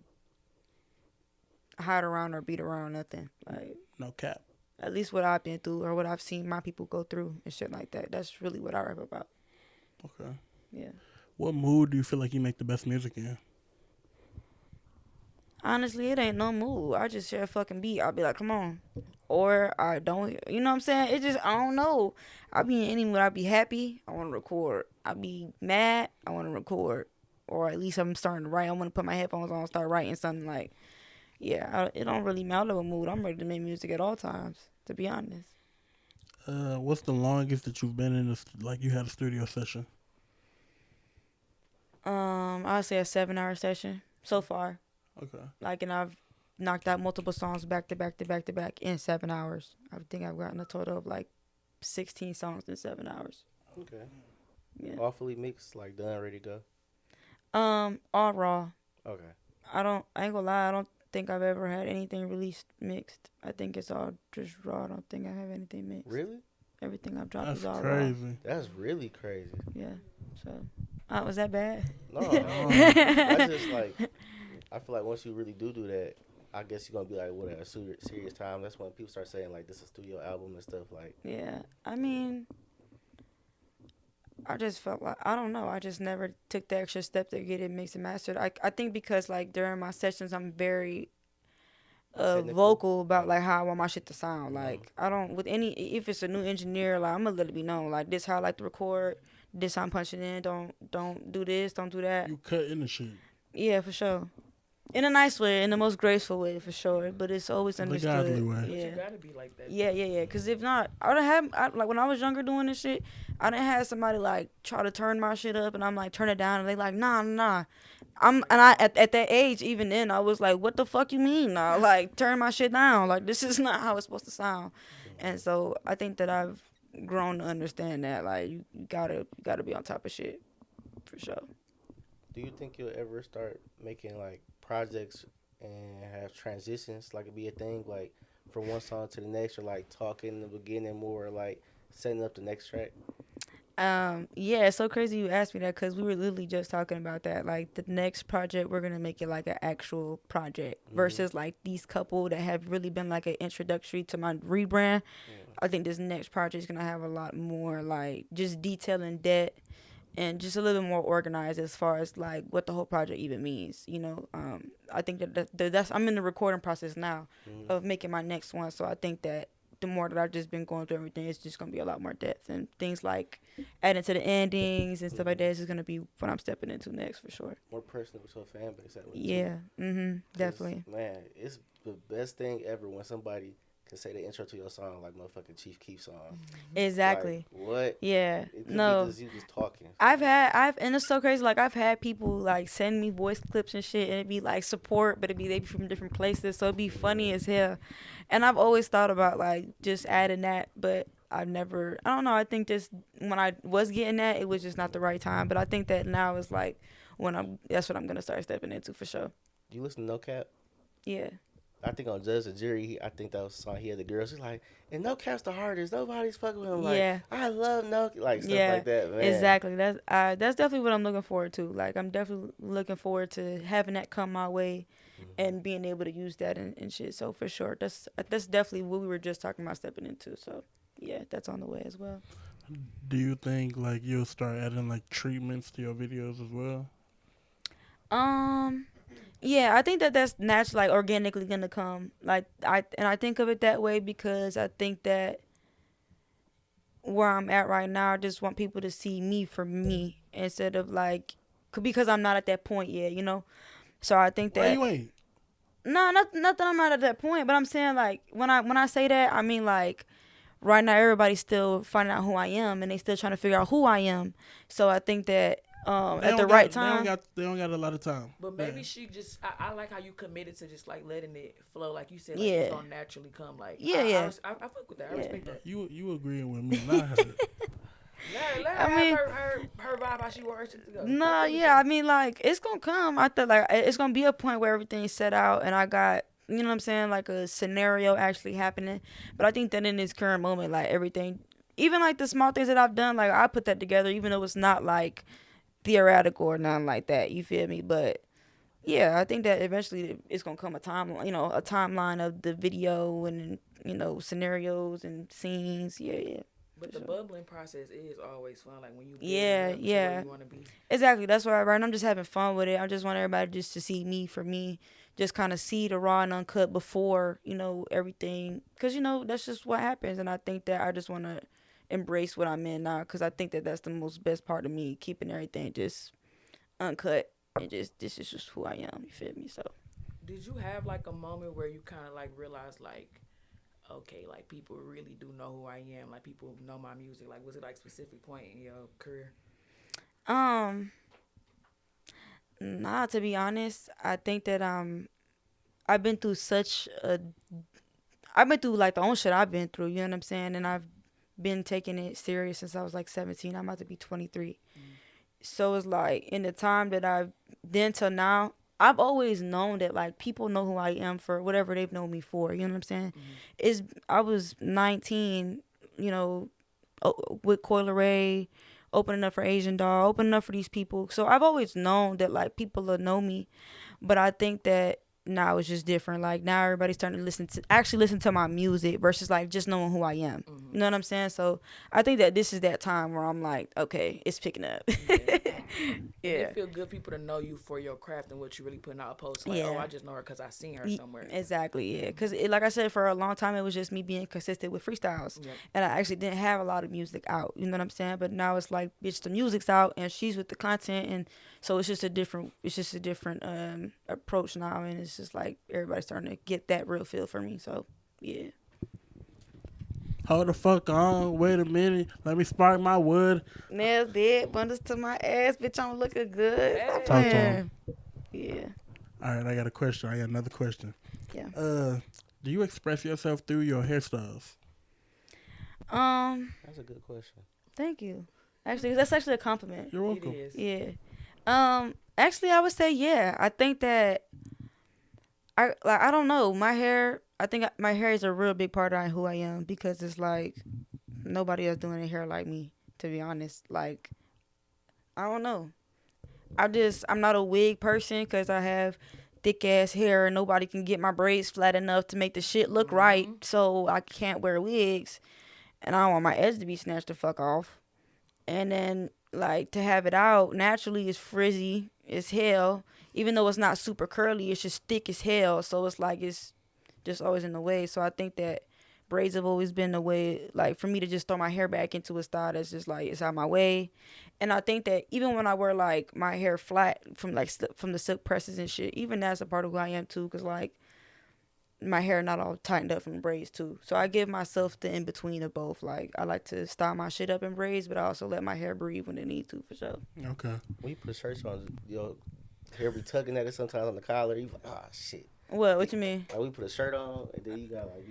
hide around or beat around nothing. Like, no cap. At least what I've been through or what I've seen my people go through and shit like that. That's really what I rap about. Okay. Yeah. What mood do you feel like you make the best music in? Honestly, it ain't no mood. I just share a fucking beat. I'll be like, come on. Or I don't, you know what I'm saying? It just, I don't know. I'll be in any mood. I'll be happy. I want to record. I'll be mad. I want to record. Or at least I'm starting to write. I want to put my headphones on and start writing something like, yeah, it don't really matter what mood. I'm ready to make music at all times, to be honest. What's the longest that you've been in like you had a studio session? I'll say a 7-hour session so far. Okay. Like, and I've knocked out multiple songs back to back to back to back in 7 hours. I think I've gotten a total of like 16 songs in 7 hours. Okay. Yeah. Awfully mixed, like done, ready to go. All raw. Okay. I ain't gonna lie. I don't think I've ever had anything released mixed. I think it's all just raw. I don't think I have anything mixed. Really? Everything I've dropped That's is all crazy. raw. That's really crazy. Yeah. So, was that bad? No. I just like. I feel like once you really do that, I guess you're gonna be like, what, at a serious time. That's when people start saying like, this is a studio album and stuff like. Yeah, I mean, I just felt like, I don't know. I just never took the extra step to get it mixed and mastered. I think because like during my sessions, I'm very vocal about like how I want my shit to sound. Like, I don't, with any, if it's a new engineer, like I'm gonna let it be known, like this how I like to record. this time punching in. Don't do this. Don't do that. You cut in the shit. Yeah, for sure. In a nice way, in the most graceful way, for sure. But it's always understood. The godly way. But Yeah. you gotta be like that. Yeah. Because if not, I would have like when I was younger doing this shit, I didn't have somebody like try to turn my shit up, and I'm like turn it down, and they like nah. At that age, even then, I was like, what the fuck you mean now? Like turn my shit down. Like this is not how it's supposed to sound. And so I think that I've grown to understand that like you gotta be on top of shit, for sure. Do you think you'll ever start making like projects and have transitions, like it be a thing, like from one song to the next, or like talking in the beginning more, like setting up the next track? Yeah, it's so crazy you asked me that because we were literally just talking about that. Like the next project, we're gonna make it like an actual project versus like these couple that have really been like an introductory to my rebrand. I think this next project is gonna have a lot more like just detail and depth and just a little bit more organized as far as like what the whole project even means. You know, I think that's I'm in the recording process now of making my next one. So I think that the more that I've just been going through everything, it's just gonna be a lot more depth and things like adding to the endings and stuff like that. Is gonna be what I'm stepping into next for sure. More personal to a fan base. That way, Yeah, definitely. Man, it's the best thing ever when somebody can say the intro to your song like motherfucking Chief Keef song. Exactly. Like, what? Yeah. It could No. be just you just talking. And it's so crazy. Like I've had people like send me voice clips and shit, and it'd be like support, but they be from different places, so it'd be funny as hell. And I've always thought about like just adding that, but I've never. I don't know. I think just when I was getting that, it was just not the right time. But I think that now is like that's what I'm gonna start stepping into for sure. Do you listen to No Cap? Yeah. I think on Judge the Jury, I think that was a song he had the girls. He's like, and No Cap's the hardest. Nobody's fucking with him. Like, Yeah. I love No, like stuff Yeah, like that. Man. exactly. That's definitely what I'm looking forward to. Like I'm definitely looking forward to having that come my way, and being able to use that and shit. So for sure, that's definitely what we were just talking about stepping into. So yeah, that's on the way as well. Do you think like you'll start adding like treatments to your videos as well? Yeah, I think that's naturally, like, organically gonna come. Like I think of it that way because I think that where I'm at right now, I just want people to see me for me instead of like because I'm not at that point yet, you know. So I think that Why you ain't? no, not that I'm not at that point, but I'm saying like when I say that, I mean like right now everybody's still finding out who I am and they still trying to figure out who I am. So I think that at the right time. They don't got a lot of time. But maybe she just, I like how you committed to just like letting it flow, like you said, like Yeah. it's gonna naturally come. Like Yeah. I fuck with that. I Yeah. respect that. You agreeing with me? Not her. Let her have her vibe how she wants it to go. No, yeah, I mean, like, it's gonna come. I thought, like, it's gonna be a point where everything's set out and I got, you know what I'm saying, like a scenario actually happening. But I think that in this current moment, like, everything, even like the small things that I've done, like, I put that together, even though it's not like theoretical or nothing like that. You feel me? But yeah, I think that eventually it's gonna come a timeline of the video and, you know, scenarios and scenes. Yeah. But the bubbling process is always fun. Like when you Yeah. where you want to be. Exactly. That's why right now I'm just having fun with it. I just want everybody just to see me for me, just kind of see the raw and uncut before, you know, everything. Because, you know, that's just what happens. And I think that I just want to embrace what I'm in now because I think that that's the most best part of me, keeping everything just uncut and just this is just who I am. You feel me? So. Did you have like a moment where you kind of like realized like, okay, like people really do know who I am, like people know my music? Like was it like a specific point in your career? Nah, to be honest, I think that I've been through like the own shit I've been through, you know what I'm saying? And I've been taking it serious since I was like 17. I'm about to be 23. So it's like in the time that I've then till now, I've always known that like people know who I am for whatever they've known me for. You know what I'm saying? I was 19, you know, with Coil Ray, opening up for Asian Doll, opening up for these people. So I've always known that like people will know me, but I think that now it's just different. Like now everybody's starting to listen to my music versus like just knowing who I am. You know what I'm saying? So I think that this is that time where I'm like, okay, it's picking up. Yeah. It feel good people to know you for your craft and what you really putting out opposed to like, Yeah. oh, I just know her because I seen her somewhere. Exactly, yeah. Because, like I said, for a long time, it was just me being consistent with freestyles. Yep. And I actually didn't have a lot of music out. You know what I'm saying? But now it's like, bitch, the music's out and she's with the content. And so it's just a different approach now. And it's just like everybody's starting to get that real feel for me. So, yeah. Hold the fuck on. Wait a minute. Let me spark my wood. Nails dead, bundles to my ass. Bitch, I'm looking good. Stop Talk to playing. Yeah. All right, I got a question. I got another question. Yeah. Do you express yourself through your hairstyles? That's a good question. Thank you. Actually, that's actually a compliment. You're welcome. It is. Yeah. Actually, I would say yeah. I think that I don't know. My hair, I think my hair is a real big part of who I am because it's like nobody else doing a hair like me, to be honest. Like, I don't know. I'm not a wig person because I have thick ass hair and nobody can get my braids flat enough to make the shit look right. So I can't wear wigs and I don't want my edge to be snatched the fuck off. And then like to have it out naturally is frizzy as hell. Even though it's not super curly, it's just thick as hell. So it's like it's just always in the way. So I think that braids have always been the way, like, for me to just throw my hair back into a style that's just like it's out my way. And I think that even when I wear like my hair flat from like from the silk presses and shit, even that's a part of who I am too. Because like my hair not all tightened up from the braids too. So I give myself the in between of both. Like I like to style my shit up in braids, but I also let my hair breathe when it needs to, for sure. Okay. When you put shirts on, your hair be tugging at it sometimes on the collar. You like, oh shit. What you mean? Like we put a shirt on and then you got like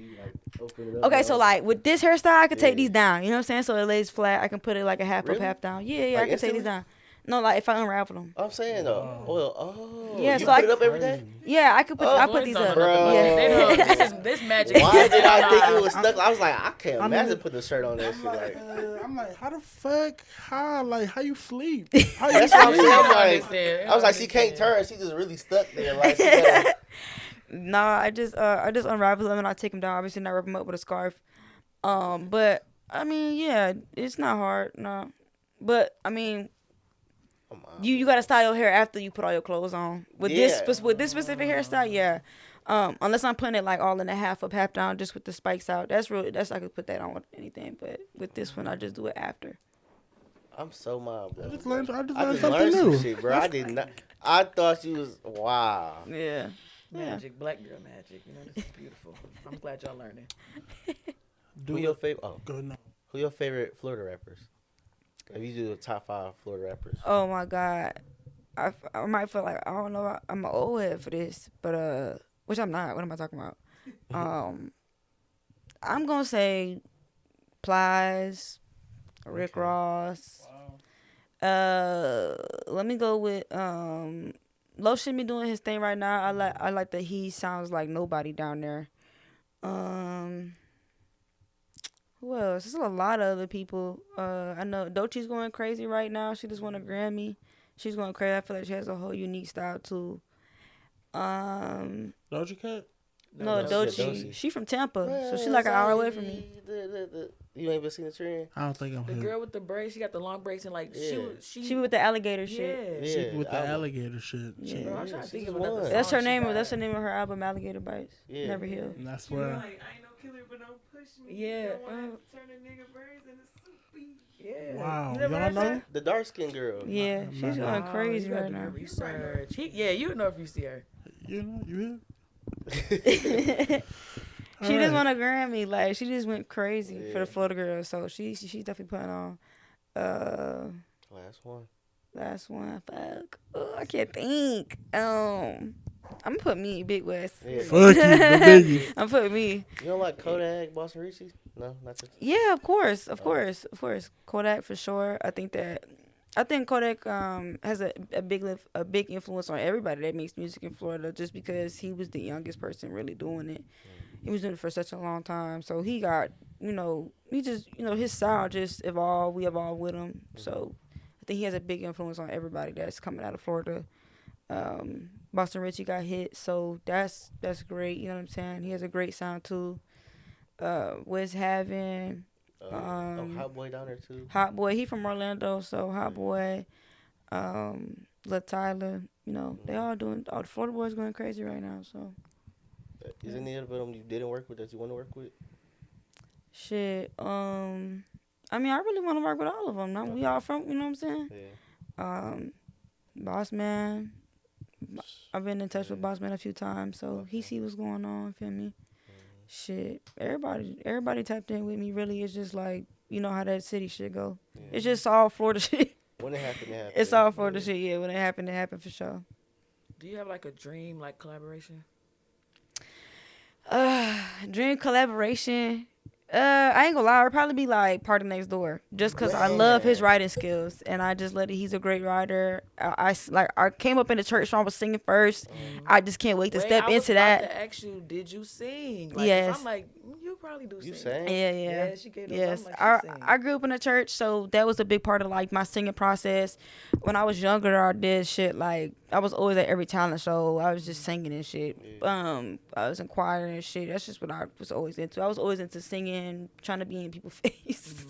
open it up. Okay, so like with this hairstyle, I could take Yeah. these down. You know what I'm saying? So it lays flat. I can put it like a half Really? up, half down. Yeah, Like I can take instantly? these down. No, like if I unravel them. I'm saying though. Oh. Yeah, You so put I- it up every day? Yeah, I could put. Oh, I Boys put these don't up. know nothing about Bro. it. They know this magic. Why did I think it was stuck? I was like, I can't I mean, imagine putting a shirt on that shit. Like, I'm like, how the fuck? How you sleep? How you that's what I'm sleep? saying. I'm I like, understand. I was like, she can't turn. She just really stuck there. Like, she gotta, Nah, I just unravel them and I take them down. Obviously, not wrap them up with a scarf. But I mean, yeah, it's not hard. No, but I mean, come on. you gotta style your hair after you put all your clothes on. With Yeah. with this specific hairstyle, yeah. Unless I'm putting it like all in a half up, half down, just with the spikes out. That's I could put that on with anything. But with this one, I just do it after. I'm so mad, bro. I just learned I something just learned new. some shit, bro. I did not. I thought she was wow. Yeah. Yeah. Magic, black girl magic. You know, this is beautiful. I'm glad y'all learning. Who your favorite? Oh, Go no. who your favorite Florida rappers? If you do the top 5 Florida rappers, Oh my God. I might feel like I don't know. I'm an old head for this, but which I'm not. What am I talking about? I'm gonna say Plies, Rick Okay. Ross. Let me go with Lotion be doing his thing right now. I like that he sounds like nobody down there. Who else? There's a lot of other people. I know Doechie's going crazy right now. She just won a Grammy. She's going crazy. I feel like she has a whole unique style too. Doja Cat? No, Doechii. Doechie. She from Tampa, so she like an hour away from me. You ain't been seeing the trend? I don't think I'm The here. girl with the braids, she got the long braids and like Yeah. She with the alligator shit. yeah. She with the album. alligator shit. Yeah. Bro, I'm Yeah, trying to she think just of another won. song That's her she name. got. That's the name of her album, Alligator Bites. Yeah. Never Heal. And that's She be where. like, I ain't no killer, but don't push me. Yeah, You don't wanna turn a nigga braids into soupy. Yeah. Wow, You never y'all heard know? that? The dark skinned girl. Yeah, Nah, she's nah, going nah. crazy you gotta right do your now. research. Yeah, you know if you see her. You know, you here? She All just right. won a Grammy. Like she just went crazy for Yeah. the Florida girl. So she's definitely putting on. Last one. Last one. Fuck. Oh, I can't think. I'm gonna put me, Big West. Yeah. Fuck you, the biggest. I'm putting me. You don't like Kodak, Boston Reese's? No, not the. Yeah, of course. Kodak for sure. I think Kodak has a big influence on everybody that makes music in Florida, just because he was the youngest person really doing it. He was doing it for such a long time, so he got his sound just evolved. We evolved with him, so I think he has a big influence on everybody that's coming out of Florida. Boston Richie got hit, so that's great. You know what I'm saying? He has a great sound too. Westt having. Hot Boy down there too. Hot Boy, he from Orlando, so Hot Boy. Lil Tyler, you know, they all doing. All the Florida boys going crazy right now. So Is any of them you didn't work with that you want to work with? shit. I mean, I really want to work with all of them. Now we all from, you know what I'm saying? Yeah. Boss Man. I've been in touch with Yeah. Boss Man a few times, so he Okay. see what's going on. Feel me? Mhm. Shit, everybody tapped in with me. Really, it's just like you know how that city shit go. Yeah. It's just all Florida shit. When it happened, it happened. It's all Florida Yeah. shit. Yeah, when it happened for sure. Do you have like a dream like collaboration? Dream collaboration. I ain't gonna lie, it'd probably be like Party Next Door, just cause I love his Man. writing skills, and I just let it. He's a great writer. I came up in the church, so I was singing first. I just can't wait to step I was into about that. to ask you, did you sing? Like, 'cause Yes. I'm like, you probably do You sing. sang? Yeah, Yeah, she gave those. yes. I'm like, she sing. I grew up in a church, so that was a big part of like my singing process. When I was younger, I did shit like I was always at every talent show. I was just singing and shit. Yeah. I was in choir and shit. That's just what I was always into. I was always into singing, trying to be in people's face.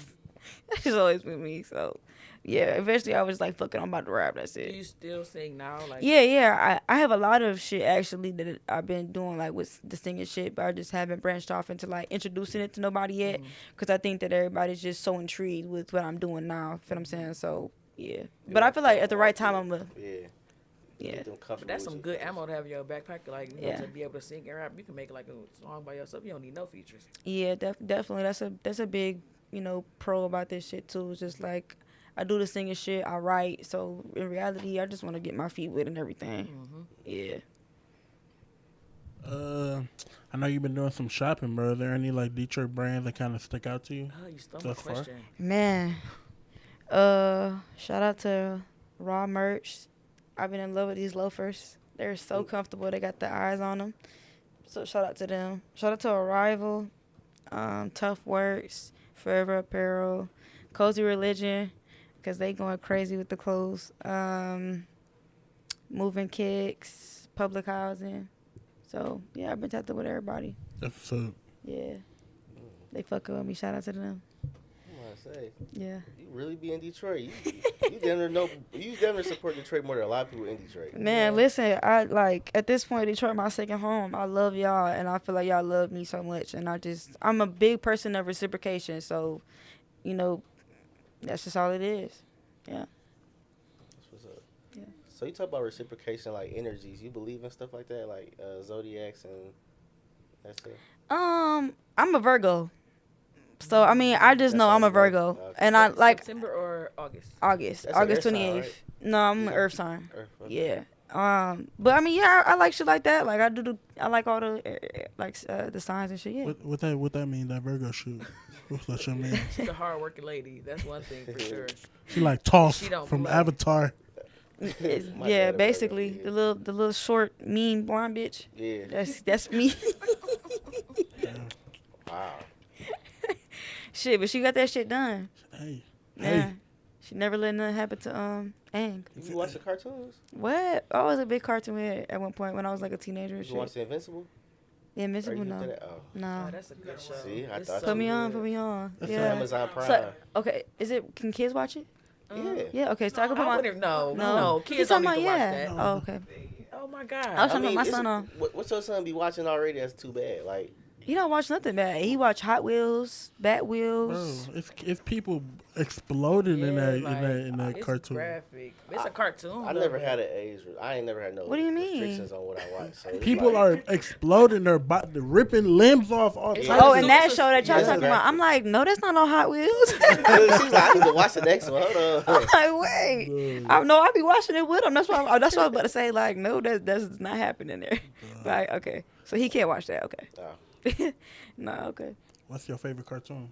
That's just always with me. So, yeah. Eventually, I was like, "Fuck it, I'm about to rap." That's Do it. you still sing now? Like, Yeah. I have a lot of shit actually that I've been doing like with the singing shit, but I just haven't branched off into like introducing it to nobody yet, because I think that everybody's just so intrigued with what I'm doing now. Feel what I'm saying? So yeah, but I feel like at the right time I'm a Yeah. yeah. Get them But comfortable that's with some you good first. ammo to have in your backpack. Like, you know, Yeah. to be able to sing and rap, you can make like a song by yourself. You don't need no features. Yeah, definitely. That's a big, pro about this shit too. It's just like I do the singing shit, I write. So in reality, I just want to get my feet wet and everything. Yeah. I know you've been doing some shopping, bro. Are there any like Detroit brands that kind of stick out to you? Oh, you stole my Thus far? question. Man, shout out to Raw Merch. I've been in love with these loafers. They're so comfortable. They got the eyes on them. So shout out to them. Shout out to Arrival, Tough Works, Forever Apparel, Cozy Religion, because they going crazy with the clothes. Moving Kicks, Public Housing. So, yeah, I've been tapped up with everybody. So Yeah. They fucking with me. Shout out to them. I'm gonna say, Yeah. you really be in Detroit. You never support Detroit more than a lot of people in Detroit. Man, listen, I like at this point Detroit my second home. I love y'all and I feel like y'all love me so much and I'm a big person of reciprocation, so that's just all it is. Yeah. That's what's up. Yeah. So you talk about reciprocation, like energies. You believe in stuff like that, like zodiacs and that stuff. I'm a Virgo. So I mean I just That's know how I'm a you know. Virgo. Okay. And I like September or August? August. That's an August earth sign, 28th. right? No, I'm an Yeah. earth sign. Earth, okay. Yeah. But I mean, yeah, I like shit like that. Like I like all the the signs and shit. Yeah. what that mean? That Virgo shit? What's that shit mean? She's a hard-working lady. That's one thing for sure. She like Toss She don't from play. Avatar. It's, My yeah, dad a Virgo, basically yeah. the little short mean blonde bitch. Yeah. That's me. Wow. Shit, but she got that shit done. Hey, Yeah. She never let nothing happen to Aang. You watch the cartoons? What? I was a big cartoon head at one point when I was like a teenager and You shit. watch the Invincible? Yeah, Or Invincible you no. looked at that? Oh. No. Oh, that's a good show. See, I It's thought so Put me on, good. put me on. That's Yeah. Amazon Prime. So, okay, can kids watch it? Yeah. Yeah, okay, so I can put I my wouldn't. No, No. kids He's don't talking need to watch about, that. Oh, okay. Oh my God. I was talking about my son on. What's your son be watching already? That's too bad. Like, He don't watch nothing bad. He watch Hot Wheels, Bat bro, Wheels. if people exploded in that it's cartoon. graphic. It's a cartoon. I though, never but- had an age. I ain't never had no What do you mean? restrictions on what I watch. So it's People like, are exploding their body, ripping limbs off all It's types Oh, like- of and that it's a- show that y'all yeah, talking it's about, I'm like, no, that's not no Hot Wheels. she was like, I need to watch the next one. Hold I'm on. like, wait. I be watching it with him. That's why I was about to say, like, no, that's not happening there. Like, okay, so he can't watch that. Okay. Oh. No, okay. What's your favorite cartoon?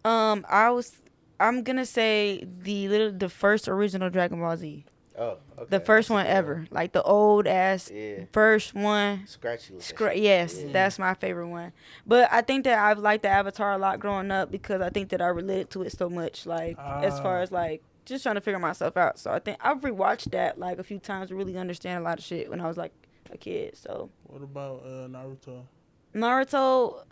I'm gonna say the first original Dragon Ball Z, Oh, okay. the first That's a one good ever, like the old ass Yeah. first one. Scratchy. looking. Yes, Yeah. that's my favorite one. But I think that I've liked the Avatar a lot growing up because I think that I related to it so much. Like as far as like just trying to figure myself out. So I think I've rewatched that like a few times to really understand a lot of shit when I was like a kid. So What about Naruto? Naruto,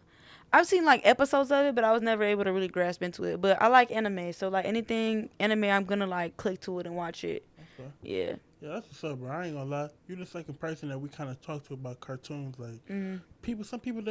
I've seen like episodes of it, but I was never able to really grasp into it. But I like anime, so like anything anime, I'm gonna like click to it and watch it. Okay. Yeah. Yeah, that's what's up, bro. I ain't gonna lie. You're the second person that we kind of talk to about cartoons. Like, some people,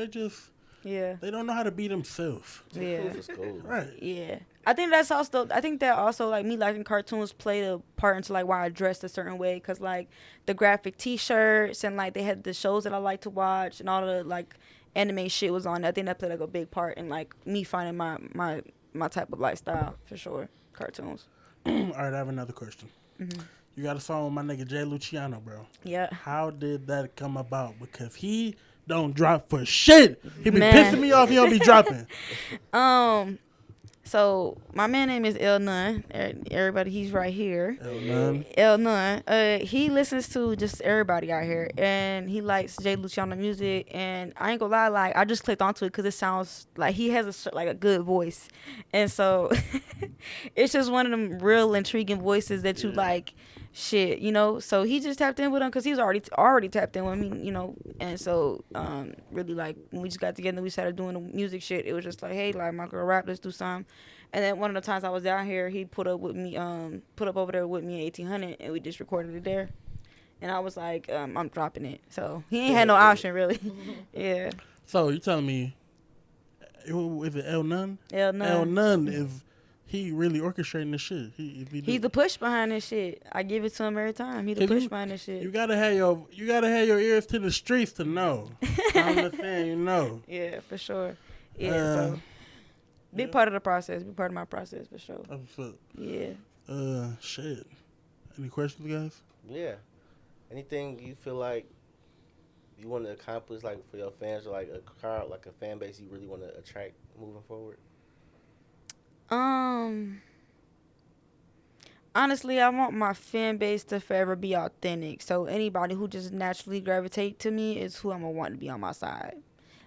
Yeah. they don't know how to be themselves. Yeah. It's cool. Right. Yeah. I think that also like me liking cartoons played a part into like why I dressed a certain way, because like the graphic T-shirts and like they had the shows that I like to watch and all the like anime shit was on. I think that played like a big part in like me finding my type of lifestyle for sure. Cartoons. All right, I have another question. You got a song with my nigga Jay Luciano, bro. Yeah. How did that come about? Because he don't drop for shit. He be Man. pissing me off. He don't be dropping. So my man name is El Nun. Everybody, he's right here. El Nun. He listens to just everybody out here, and he likes Jay Luciano music. And I ain't gonna lie, like I just clicked onto it because it sounds like he has a good voice, and so it's just one of them real intriguing voices that you like. Shit, you know. So he just tapped in with him because he was already tapped in with me, you know. And so really like when we just got together and we started doing the music shit, it was just like, hey, like my girl rap, let's do something. And then one of the times I was down here, he put up over there with me in 1800, and we just recorded it there. And I was like, I'm dropping it. So he ain't had no option really. Yeah. So you telling me, is it El Nun? El Nun. El Nun is he really orchestrating this shit? He's the push behind this shit. I give it to him every time. He the push behind this shit. You gotta have your ears to the streets to know. I'm just saying, you know. Yeah, for sure. Yeah. So big part of the process. Big part of my process for sure. That's what's up. Yeah. Shit. Any questions, guys? Yeah. Anything you feel like you want to accomplish, like for your fans, or like a crowd, like a fan base you really want to attract moving forward? Honestly, I want my fan base to forever be authentic. So anybody who just naturally gravitate to me is who I'm gonna want to be on my side.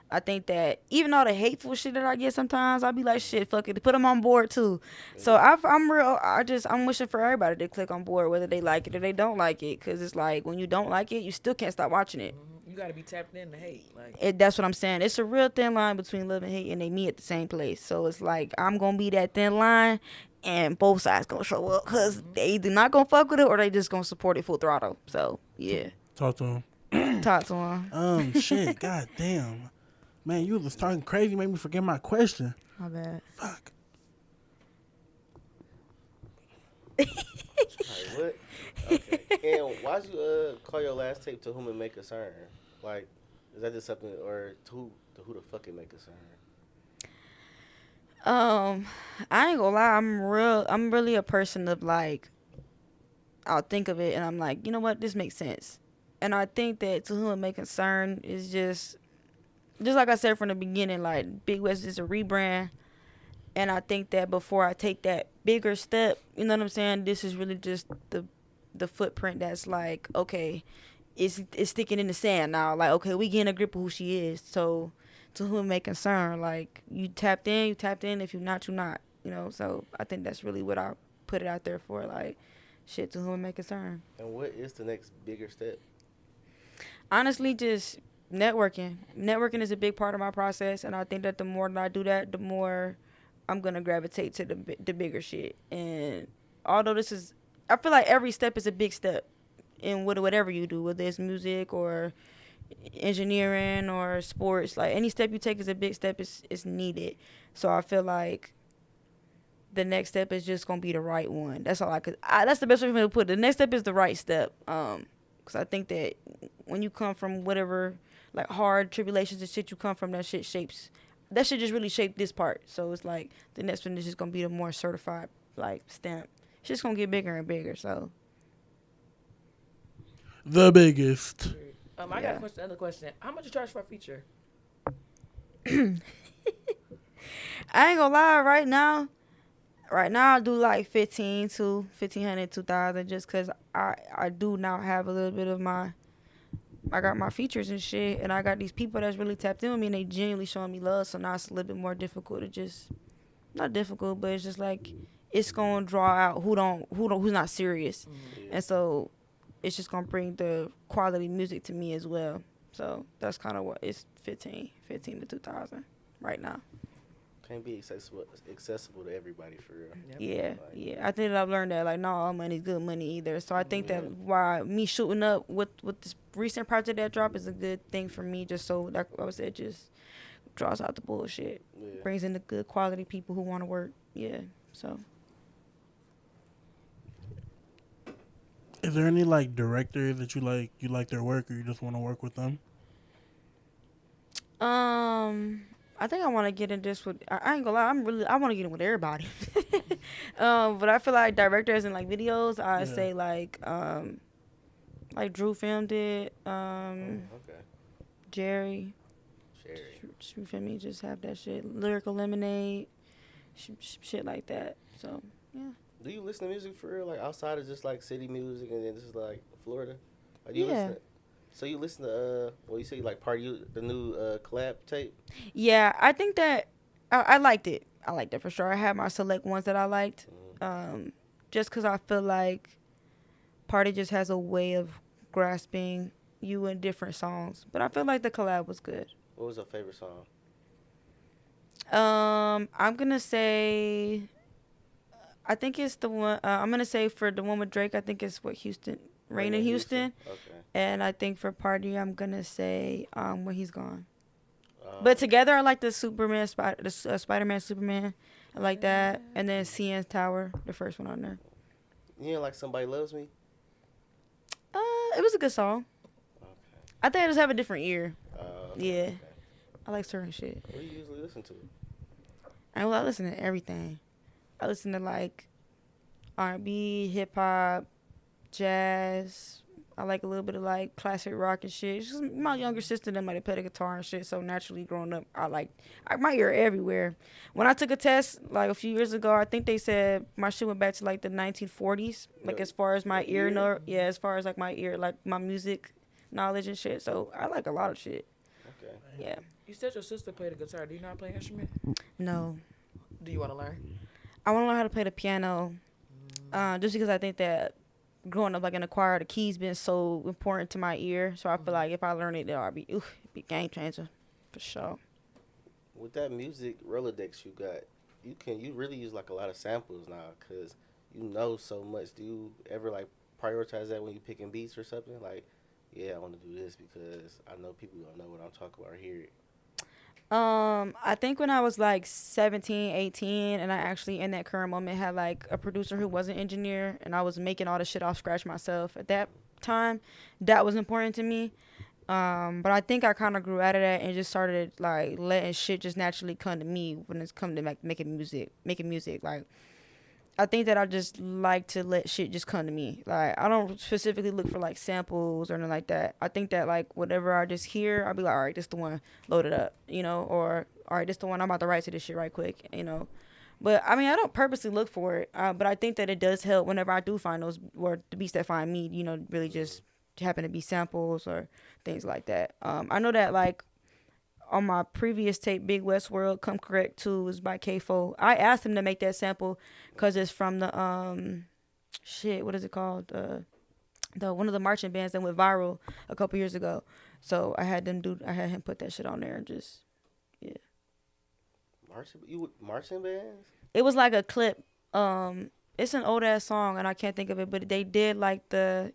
I think that even all the hateful shit that I get sometimes, I'll be like, shit, fuck it, put them on board too. So I'm wishing for everybody to click on board, whether they like it or they don't like it, because it's like when you don't like it, you still can't stop watching it. You gotta be tapped in to hate. Like That's what I'm saying. It's a real thin line between love and hate, and they meet at the same place. So it's like I'm gonna be that thin line, and both sides gonna show up because they either not gonna fuck with it or they just gonna support it full throttle. So yeah. Talk to him. Talk to him. Shit. God damn. Man, you was talking crazy. Made me forget my question. My bad. Fuck. Like what? Okay. And why'd you call your last tape To Whom It May Concern? Like, is that just something, or to who the fuck it may concern? I ain't gonna lie, I'm really a person of like, I'll think of it and I'm like, you know what, this makes sense. And I think that To Whom It May Concern is just like I said from the beginning, like Big Westt is a rebrand. And I think that before I take that bigger step, you know what I'm saying, this is really just the footprint that's like, okay, it's sticking in the sand now. Like, okay, we getting a grip of who she is. So To Whom It May Concern, like, you tapped in. If you're not, you're not. You know, so I think that's really what I put it out there for, like, shit, To Whom It May Concern. And what is the next bigger step? Honestly, just networking. Networking is a big part of my process, and I think that the more that I do that, the more I'm going to gravitate to the bigger shit. And although I feel like every step is a big step in whatever you do, whether it's music or engineering or sports. Like, any step you take is a big step. Is needed. So I feel like the next step is just going to be the right one. That's all that's the best way for me to put it. The next step is the right step. Because I think that when you come from whatever, like, hard tribulations and shit you come from, that shit just really shaped this part. So it's like the next one is just going to be the more certified, like, stamp. It's just going to get bigger and bigger, so. The biggest. I got another question. How much you charge for a feature? I ain't gonna lie, right now I do like 15 to 1500, 2000, just cause I do now have a little bit of I got my features and shit, and I got these people that's really tapped in with me, and they genuinely showing me love. So now it's a little bit more difficult to just, not difficult, but it's just like it's gonna draw out who's not serious, and so it's just gonna bring the quality music to me as well. So that's kind of what it's 15 to 2000. right now. Can't be accessible to everybody for real. Yep. Yeah, Like, yeah. I think that I've learned that like not all money's good money either. So I think that Yeah. why me shooting up with this recent project that dropped is a good thing for me. Just so like I said, just draws out the bullshit, Yeah. brings in the good quality people who want to work. Yeah. So Is there any like directors that you like their work, or you just want to work with them? I think I want to get in this with. I ain't gonna lie. I want to get in with everybody. But I feel like directors and like videos. I Yeah. say like Drew filmed it. Okay. Jerry. Sherry. You feel me? Just have that shit. Lyrical Lemonade. Shit like that. So yeah. Do you listen to music for real? Like outside of just like city music and then just like Florida? Like, do you Yeah. listen? So you listen to well, you say you like the new collab tape? Yeah, I think that I liked it. I liked it for sure. I had my select ones that I liked. Just because I feel like Party just has a way of grasping you in different songs. But I feel like the collab was good. What was your favorite song? I'm gonna say, I think it's the one. I'm gonna say for the one with Drake, I think it's what Houston, Rain in Houston. Okay. And I think for Party, I'm gonna say When He's Gone. Uh, But together, I like the Superman, Spider-Man, Superman. I like that, and then CN's Tower, the first one on there. you know, like Somebody Loves Me. It was a good song. Okay. I think I just have a different ear. Okay, Yeah. okay. I like certain shit. What do you usually listen to? I listen to everything. I listen to like R&B, hip hop, jazz. I like a little bit of like classic rock and shit. It's just my younger sister that might have played the guitar and shit. So naturally, growing up, my ear everywhere. When I took a test like a few years ago, I think they said my shit went back to like the 1940s. Like as far as my ear, as far as like my ear, like my music knowledge and shit. So I like a lot of shit. Okay. Yeah. You said your sister played the guitar. Do you not play an instrument? No. Do you want to learn? I want to learn how to play the piano. Just because I think that growing up like in a choir, the keys been so important to my ear. So I feel like if I learn it, it'll be a game changer for sure. With that music Rolodex you got, you really use like a lot of samples now because you know so much. Do you ever like prioritize that when you picking beats or something? Like, yeah, I want to do this because I know people don't know what I'm talking about or hear it. I think when I was like 17, 18, and I actually in that current moment had like a producer who was an engineer, and I was making all the shit off scratch myself at that time, that was important to me. But I think I kind of grew out of that and just started like letting shit just naturally come to me when it's come to like making music. Like, I think that I just like to let shit just come to me. Like, I don't specifically look for like samples or anything like that. I think that like whatever I just hear, I'll be like, all right, this the one, load it up, or all right, this the one, I'm about to write to this shit right quick, But I mean, I don't purposely look for it, but I think that it does help whenever I do find those, or the beats that find me, really just happen to be samples or things like that. I know that like on my previous tape, Big West World, Come Correct 2 was by K-Fo. I asked him to make that sample because it's from the, what is it called? The one of the marching bands that went viral a couple years ago. So I had him put that shit on there and just, yeah. Marching bands? It was like a clip. It's an old ass song and I can't think of it, but they did like the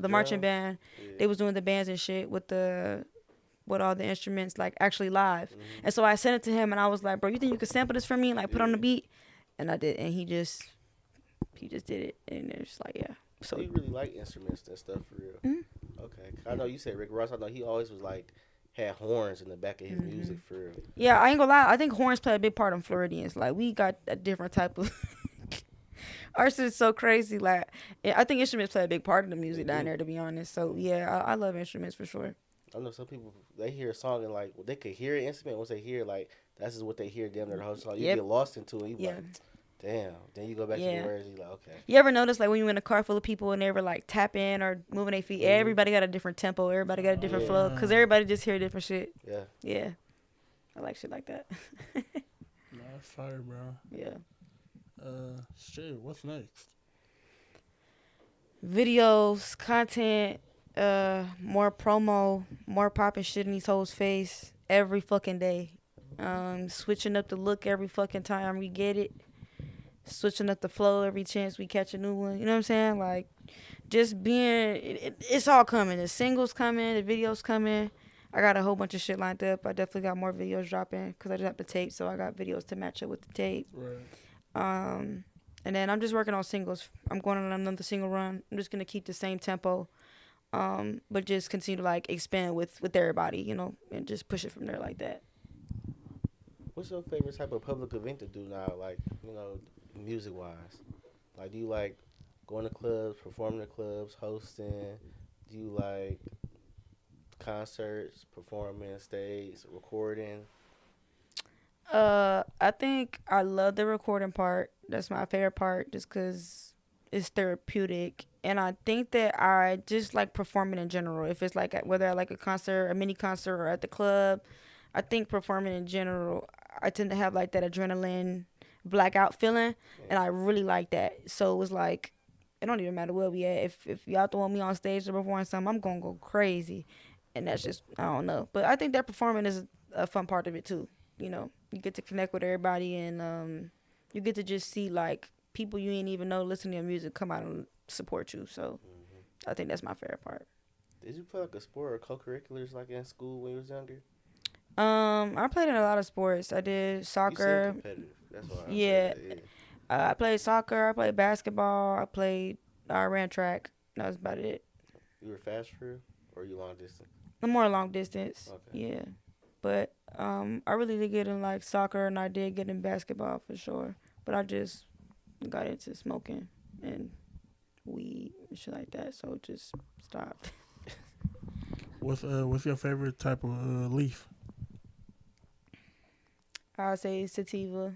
marching band. Yeah. They was doing the bands and shit with all the instruments like actually live. And so I sent it to him and I was like, bro, you think you could sample this for me and like put on the beat? And I did, and he just did it, and it's like, yeah. So you really like instruments and stuff for real? Mm-hmm. Okay. I know you said Rick Ross. I know he always was like had horns in the back of his music for real. Yeah, I ain't gonna lie. I think horns play a big part in Floridians. Like, we got a different type of. Our shit is so crazy. Like, I think instruments play a big part of the music down there, to be honest. So yeah, I love instruments for sure. I know some people, they hear a song and like, well, they could hear an instrument. Once they hear like, that's just what they hear damn near the whole song. You get lost into it. You like, damn. Then you go back to the words. You like, okay. You ever notice like when you're in a car full of people and they were like tapping or moving their feet? Everybody got a different tempo. Everybody got a different flow because everybody just hear different shit. Yeah. Yeah. I like shit like that. That's fire, bro. Yeah. Shit. What's next? Videos, content, more promo, more popping shit in these hoes' face every fucking day. Switching up the look every fucking time we get it. Switching up the flow every chance we catch a new one. You know what I'm saying? Like, just being, it's all coming. The singles coming, the videos coming. I got a whole bunch of shit lined up. I definitely got more videos dropping because I just have the tape, so I got videos to match up with the tape. Right. And then I'm just working on singles. I'm going on another single run. I'm just gonna keep the same tempo, but just continue to like expand with everybody, you know, and just push it from there like that. What's your favorite type of public event to do now? Like, music wise. Like, do you like going to clubs, performing in clubs, hosting? Do you like concerts, performing, stage, recording? I think I love the recording part. That's my favorite part, just cause it's therapeutic, and I think that I just like performing in general. If it's like whether I like a concert, a mini concert, or at the club, I think performing in general, I tend to have like that adrenaline blackout feeling, and I really like that. So it was like, it don't even matter where we at. If y'all throwing me on stage to perform something, I'm gonna go crazy, and that's just, I don't know. But I think that performing is a fun part of it too. You know, you get to connect with everybody, and you get to just see like people you ain't even know listening to your music come out and support you. So I think that's my favorite part. Did you play like a sport or co-curriculars like in school when you was younger? I played in a lot of sports. I did You soccer. seem competitive. That's why. Yeah. Yeah. I played soccer. I played basketball. I ran track. That was about it. You were fast for real, or you long distance? I'm more long distance. Okay. Yeah. But I really did get in like soccer, and I did get in basketball for sure. But I just got into smoking and weed and shit like that, so it just stopped. What's your favorite type of leaf? I'd say sativa.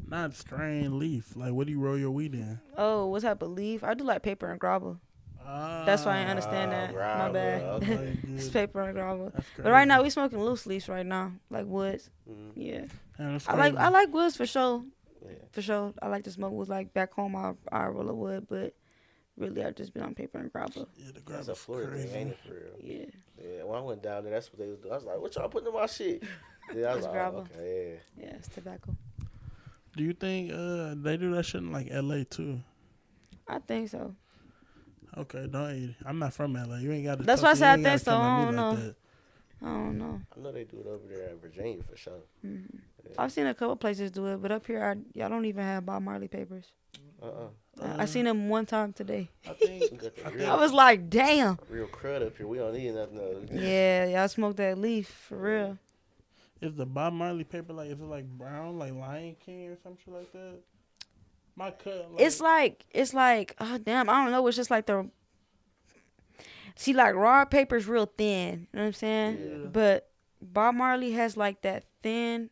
Not strain, leaf. Like, what do you roll your weed in? Oh, what type of leaf? I do like paper and grabba. That's why I understand that. My grabba, bad. okay. It's paper and grabba. That's But right now we smoking loose leaves right now, like woods. Yeah. Man, that's I crazy. like woods for sure. Yeah. For sure. I like to smoke woods. Like back home I roll a wood, but really I've just been on paper and grabba. Yeah, the That's grabba's a Florida crazy. thing, ain't it, for real? Yeah. Yeah, when I went down there, that's what they was doing. I was like, what y'all putting in my shit? Yeah, I was It's like, grabba. okay, Yeah, it's tobacco. Do you think they do that shit in like LA too? I think so. Okay, don't eat it. I'm not from LA. You ain't got to. That's why I said I you ain't think gotta so. come at I me don't know. that. I don't know. I know they do it over there in Virginia for sure. Yeah. I've seen a couple places do it, but up here y'all don't even have Bob Marley papers. I seen them one time today. I think we got the I real, was like, damn. real crud up here. We don't need nothing else. Yeah, y'all smoke that leaf for real. Is the Bob Marley paper like? Is it like brown, like Lion King or some shit like that? My cut. Like, It's like, oh damn, I don't know. It's just like see, like raw paper's real thin. You know what I'm saying? Yeah. But Bob Marley has like that thin,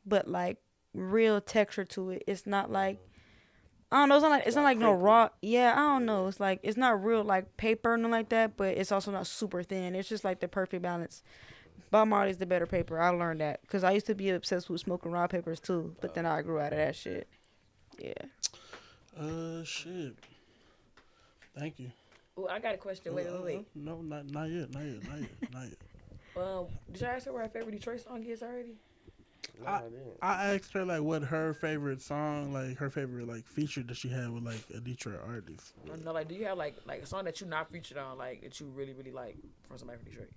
but like real texture to it. It's not like, I don't know. It's not like no crinkly. raw. Yeah, I don't know. It's like, it's not real like paper or nothing like that, but it's also not super thin. It's just like the perfect balance. Bob Marley's the better paper. I learned that because I used to be obsessed with smoking raw papers too, but then I grew out of that shit. Yeah. Shit. Thank you. Oh, I got a question. Wait. No, not yet. Did Did y'all ask her what her favorite Detroit song is already? No, I didn't. I asked her like what her favorite song, like her favorite like feature that she had with like a Detroit artist. I don't know, like, do you have like a song that you not featured on, like that you really like from somebody from Detroit?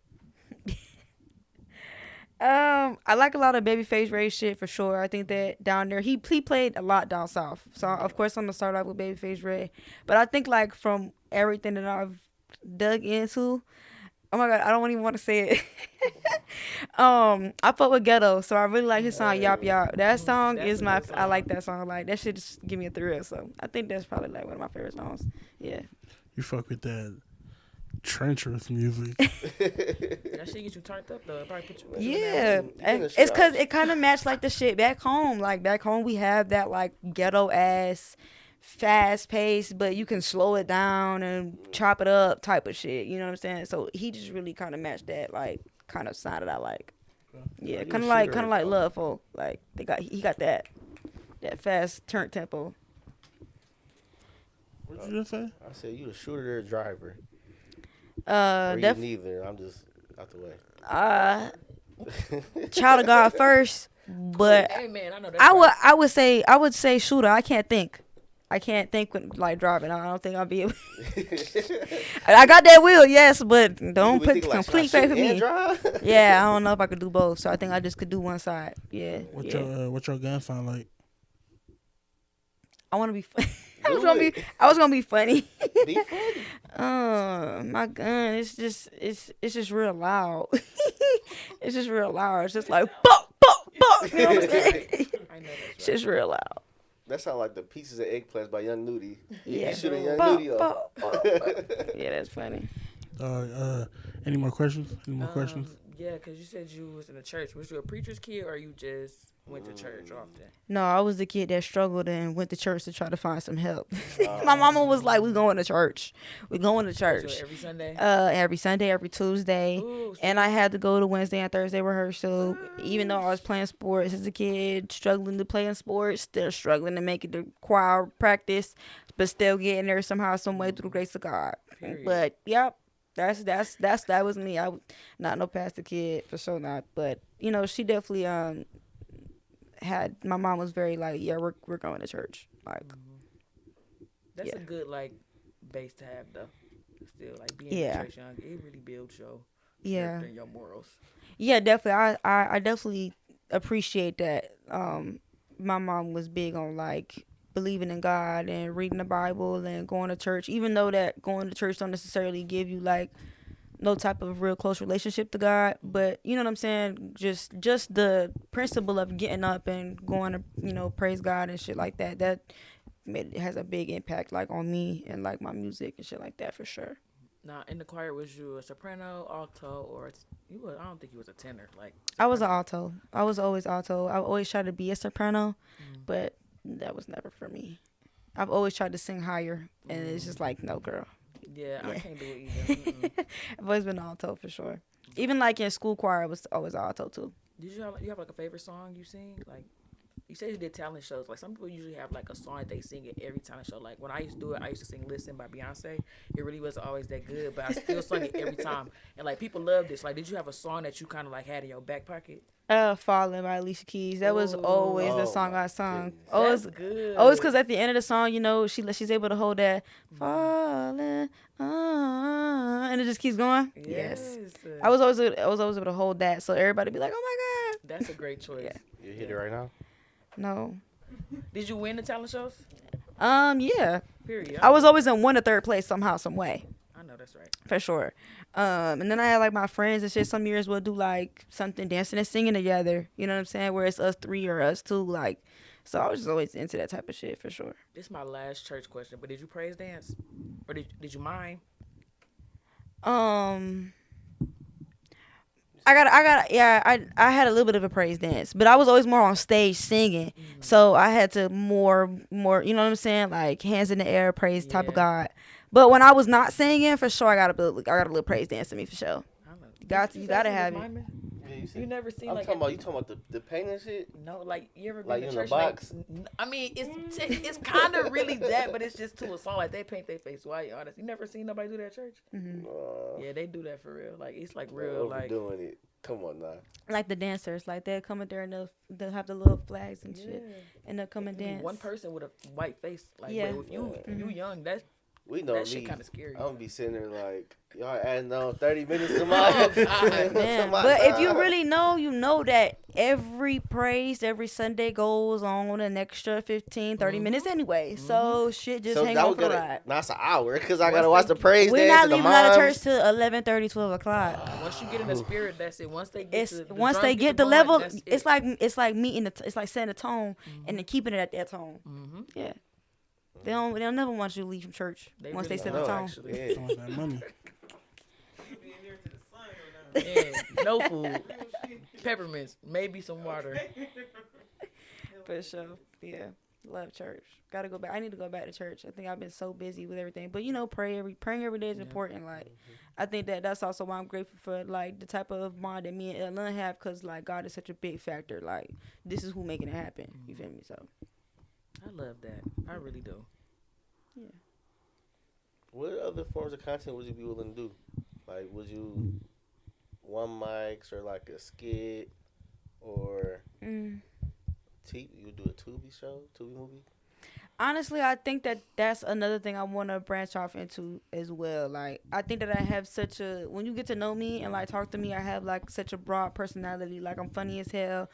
I like a lot of Babyface Ray shit for sure. I think that down there he played a lot down south. So of course I'm gonna start off with Babyface Ray. But I think like from everything that I've dug into, oh my god, I don't even want to say it. I fuck with Ghetto, so I really like his song Yop Yop. That song That's is a my good I like song. that song. Like that shit just give me a thrill. So I think that's probably like one of my favorite songs. Yeah. You fuck with that treacherous music. That shit get you turned up though. Probably put you. Yeah, in and the it's because shots. it kind of matched like the shit back home. Like back home, we have that like ghetto ass, fast pace, but you can slow it down and chop it up type of shit. You know what I'm saying? So he just really kind of matched that like kind of sound that I like. Yeah, you kind a of like shooter, Love Folk. Like he got that fast turn tempo. What did you just say? I said you a shooter or a driver. Or you Def neither. I'm just out the way. child of God first. But Amen. I know that's right. I would say shooter. I can't think. When like driving. I don't think I'll be able. I got that will, yes, but don't put complete faith in me. Yeah, I don't know if I could do both. So I think I just could do one side. Yeah. What your gun sound like? I want to be. I was gonna be funny. Be funny. My gun. It's just real loud. It's just real loud. It's just like bop bop bop. You know what I'm saying? I know that's right. It's just real loud. That sound like the Pieces of Eggplants by Young Nudie. Yeah. Shooting Young Bop, Nudie bop, off. bop, bop. Yeah, that's funny. Any more questions? Questions? Yeah, because you said you was in a church. Was you a preacher's kid or you just went to church often? No, I was the kid that struggled and went to church to try to find some help. My mama was like, "We going to church. We going to church Every Sunday? every Sunday, every Tuesday." Ooh, And I had to go to Wednesday and Thursday rehearsal. Even though I was playing sports as a kid, struggling to play in sports, still struggling to make it to choir practice, but still getting there somehow, some way through the grace of God. Period. But yep, that was me. I not no pastor kid for sure not. But you know, she definitely had. My mom was very like, yeah, we're going to church. Like, That's yeah. a good like base to have though. Still like being Yeah. in church young, it really builds your yeah. character and your morals. Yeah, definitely. I definitely appreciate that. My mom was big on like believing in God and reading the Bible and going to church, even though that going to church don't necessarily give you like no type of real close relationship to God. But you know what I'm saying? Just the principle of getting up and going to, you know, praise God and shit like that. That has a big impact like on me and like my music and shit like that for sure. Now in the choir, was you a soprano, alto, or you was? I don't think you was a tenor. Like I was an alto. I was always alto. I always tried to be a soprano, but that was never for me. I've always tried to sing higher, and it's just like, no, girl. yeah, I Yeah. can't do it either. I've always been alto for sure. Even like in school choir, I was always alto too. Did you have like a favorite song you sing? Like you said you did talent shows. Like some people usually have like a song that they sing at every talent show. Like when I used to do it, I used to sing "Listen" by Beyonce. It really wasn't always that good, but I still sung it every time. And like people loved this. Like, did you have a song that you kind of like had in your back pocket? Falling by Alicia Keys. That was always the Oh, song my I sung. goodness. Always, That's good. always because at the end of the song, you know, she's able to hold that falling, and it just keeps going. Yes. I was always able to hold that, so everybody be like, "Oh my That's a great choice. Yeah. You hit it right now? god!" No. Did you win the talent shows? Yeah. Period. I was always in 1 or 3rd place somehow, some way. I know that's right. For sure. And then I had like my friends and shit. Some years we'll do like something dancing and singing together. You know what I'm saying? Where it's us 3 or us 2. Like, so I was just always into that type of shit for sure. This is my last church question. But did you praise dance, or did you mind? I had a little bit of a praise dance, but I was always more on stage singing. So I had to more, you know what I'm saying? Like hands in the air, praise type of God. But when I was not singing, for sure, I got a little praise dance in me for sure. I don't know. You gotta have it. You never seen I'm like talking about you talking about the pain and shit. no, like you ever been Like to in the church? box? Like, I mean, it's kind of really that, but it's just to a song. Like they paint their face white. Honest, you never seen nobody do that at church? Yeah, they do that for real. Like it's like real. Like doing it. Come on now. Like the dancers, like they'll come in there and they'll have the little flags and shit, and they'll come and dance. one person with a white face. Like Yeah. but if you young, that's We know that me. shit kind of scary. I'm gonna be sitting there like, y'all adding on 30 minutes to Oh, my, God. Man, to my but if you time. really know, you know that every praise every Sunday goes on an extra 15, 30 minutes anyway. So shit just hang on for the ride. Now it's an hour because I gotta watch the praise We're dance not and the leaving out of church moms. till 11:30, 12 o'clock. Once you get in the spirit, that's it. Once they get It's to, once drums they get to the going, level, that's it's it. like meeting it's like setting a tone and then keeping it at that tone. Yeah. They'll never want you to leave from church They once really they set don't, the tone. actually. Yeah. Sounds like money. Be in there to the sun or not. Yeah, no food, peppermints, maybe some water. For sure. Yeah. Love church. Gotta go back. I need to go back to church. I think I've been so busy with everything. But you know, praying every day is important. Like, I think that's also why I'm grateful for like the type of bond that me and Ellen have, because like God is such a big factor. Like, this is who making it happen. You feel me? So I love that. I really do. yeah. What other forms of content would you be willing to do? Like, one mics or like a skit or Mm. you do a Tubi movie? Honestly, I think that that's another thing I want to branch off into as well. Like, I think that I have such a, when you get to know me and like talk to me, I have like such a broad personality. Like, I'm funny as hell,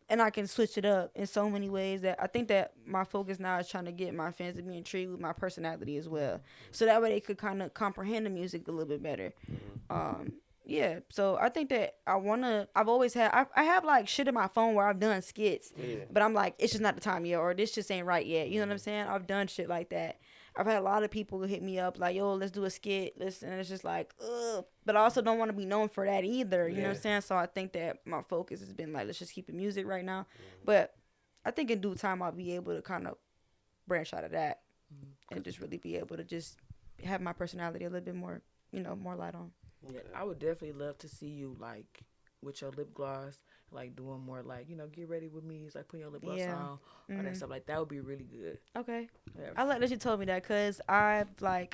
and I can switch it up in so many ways that I think that my focus now is trying to get my fans to be intrigued with my personality as well, so that way they could kind of comprehend the music a little bit better. Yeah, so I think that I've always had, I have like shit in my phone where I've done skits, Yeah. but I'm like, it's just not the time yet, or this just ain't right yet. You know what I'm saying? I've done shit like that. I've had a lot of people hit me up like, yo, let's do a skit. And it's just like, ugh. But I also don't want to be known for that either. You know what I'm saying? So I think that my focus has been like, let's just keep it music right now. But I think in due time, I'll be able to kind of branch out of that and just really be able to just have my personality a little bit more, more light on. Yeah, I would definitely love to see you like with your lip gloss, like doing more like get ready with me. It's like putting your lip gloss on, all that stuff. Like that would be really good. Okay, Yeah. I like that you told me that because I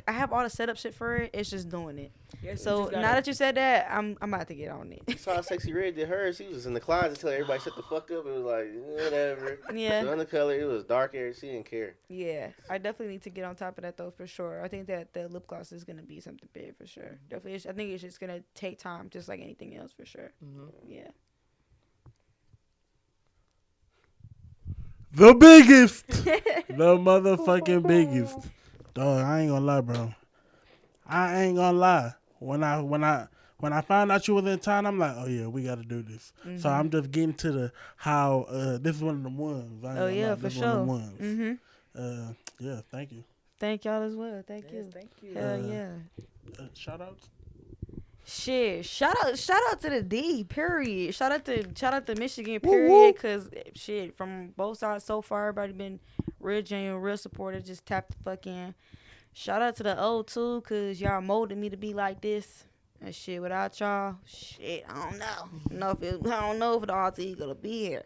have all the setup shit for it. It's just doing it. Yeah, So now that you said that, I'm about to get on it. You saw how Sexy Red did hers. She was in the closet telling everybody shut the fuck up. It was like whatever. Yeah. The color, it was dark hair. She didn't care. Yeah, I definitely need to get on top of that though for sure. I think that the lip gloss is gonna be something big for sure. Definitely, I think it's just gonna take time, just like anything else for sure. Yeah. The biggest. The motherfucking biggest. Dog, I ain't gonna lie, bro. I ain't gonna lie. When I found out you was in town, I'm like, oh yeah, we gotta do this. So I'm just getting to the how this is one of the ones. Oh yeah, for sure. Yeah, thank you. Thank y'all as well. Thank you. Thank you. Hell yeah. Shout outs. Shit, shout out to the D. Period. Shout out to Michigan. Period. Cause shit, from both sides so far, everybody been real genuine, real supportive. Just tap the fuck in. Shout out to the O too, cause y'all molded me to be like this. And shit, without y'all, shit, I don't know. I don't know if the alter ego gonna be here.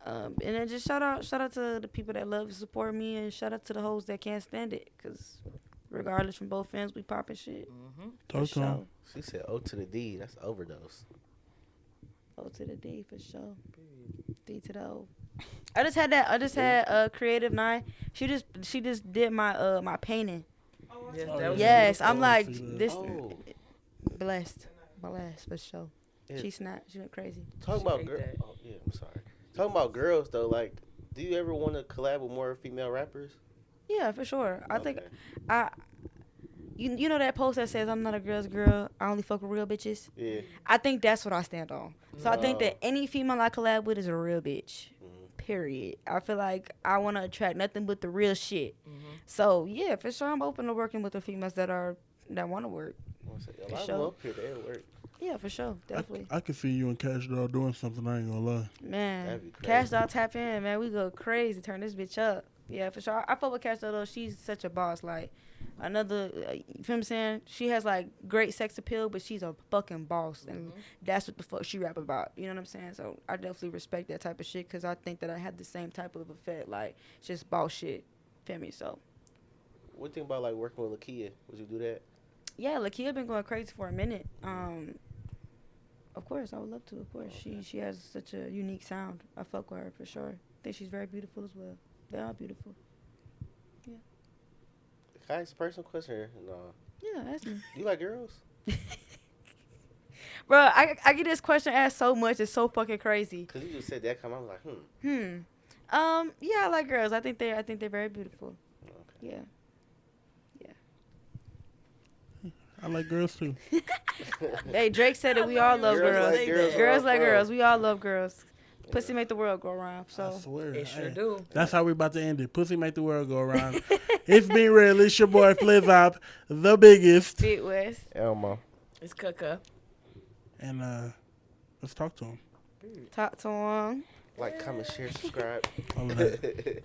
And then just shout out to the people that love and support me, and shout out to the hoes that can't stand it, cause regardless from both ends, we popping shit. For sure. She said O to the D. That's overdose. O to the D for sure. D to the O. I just had Creative Nine. She just did my my painting. Yes, I'm like this blessed for sure. Yeah. She went crazy. Talking about girls. Oh yeah, I'm sorry. Talking about girls though, like, do you ever want to collab with more female rappers? Yeah, for sure. I Okay. think you know that post that says I'm not a girl's girl, I only fuck with real bitches? Yeah. I think that's what I stand on. So I think that any female I collab with is a real bitch. Period. I feel like I want to attract nothing but the real shit. So yeah, for sure, I'm open to working with the females that want to work. A lot of them up here, they'll work. Yeah, for sure, definitely. I could see you and Cash Doll doing something. I ain't gonna lie. Man, That'd be crazy. Cash Doll tap in, man. We go crazy. Turn this bitch up. Yeah, for sure. I fuck with Cash Doll though. She's such a boss. Like another, you feel what I'm saying? She has like great sex appeal, but she's a fucking boss, and that's what the fuck she rap about. You know what I'm saying? So I definitely respect that type of shit, because I think that I have the same type of effect, like just boss shit. Feel me? So. What do you think about like working with Lakia? Would you do that? Yeah, Lakia been going crazy for a minute. Of course, I would love to. Of course, she has such a unique sound. I fuck with her for sure. I think she's very beautiful as well. They are beautiful. Yeah. Can I ask a personal question here? No. Yeah, ask me. You like girls? Bro, I get this question asked so much. It's so fucking crazy. Cause you just said that. I'm like, Yeah, I like girls. I think they're very beautiful. Okay. Yeah. I like girls too. Hey, Drake said it. We all love girls. Girls like girls. We all love girls. Pussy make the world go around. So I swear. It sure do. That's how we about to end it. Pussy make the world go around. It's been real. It's your boy Flizzop, the biggest. Big West. Elmo. It's Kaka. And let's talk to him. Talk to him. Like, comment, share, subscribe. All of that.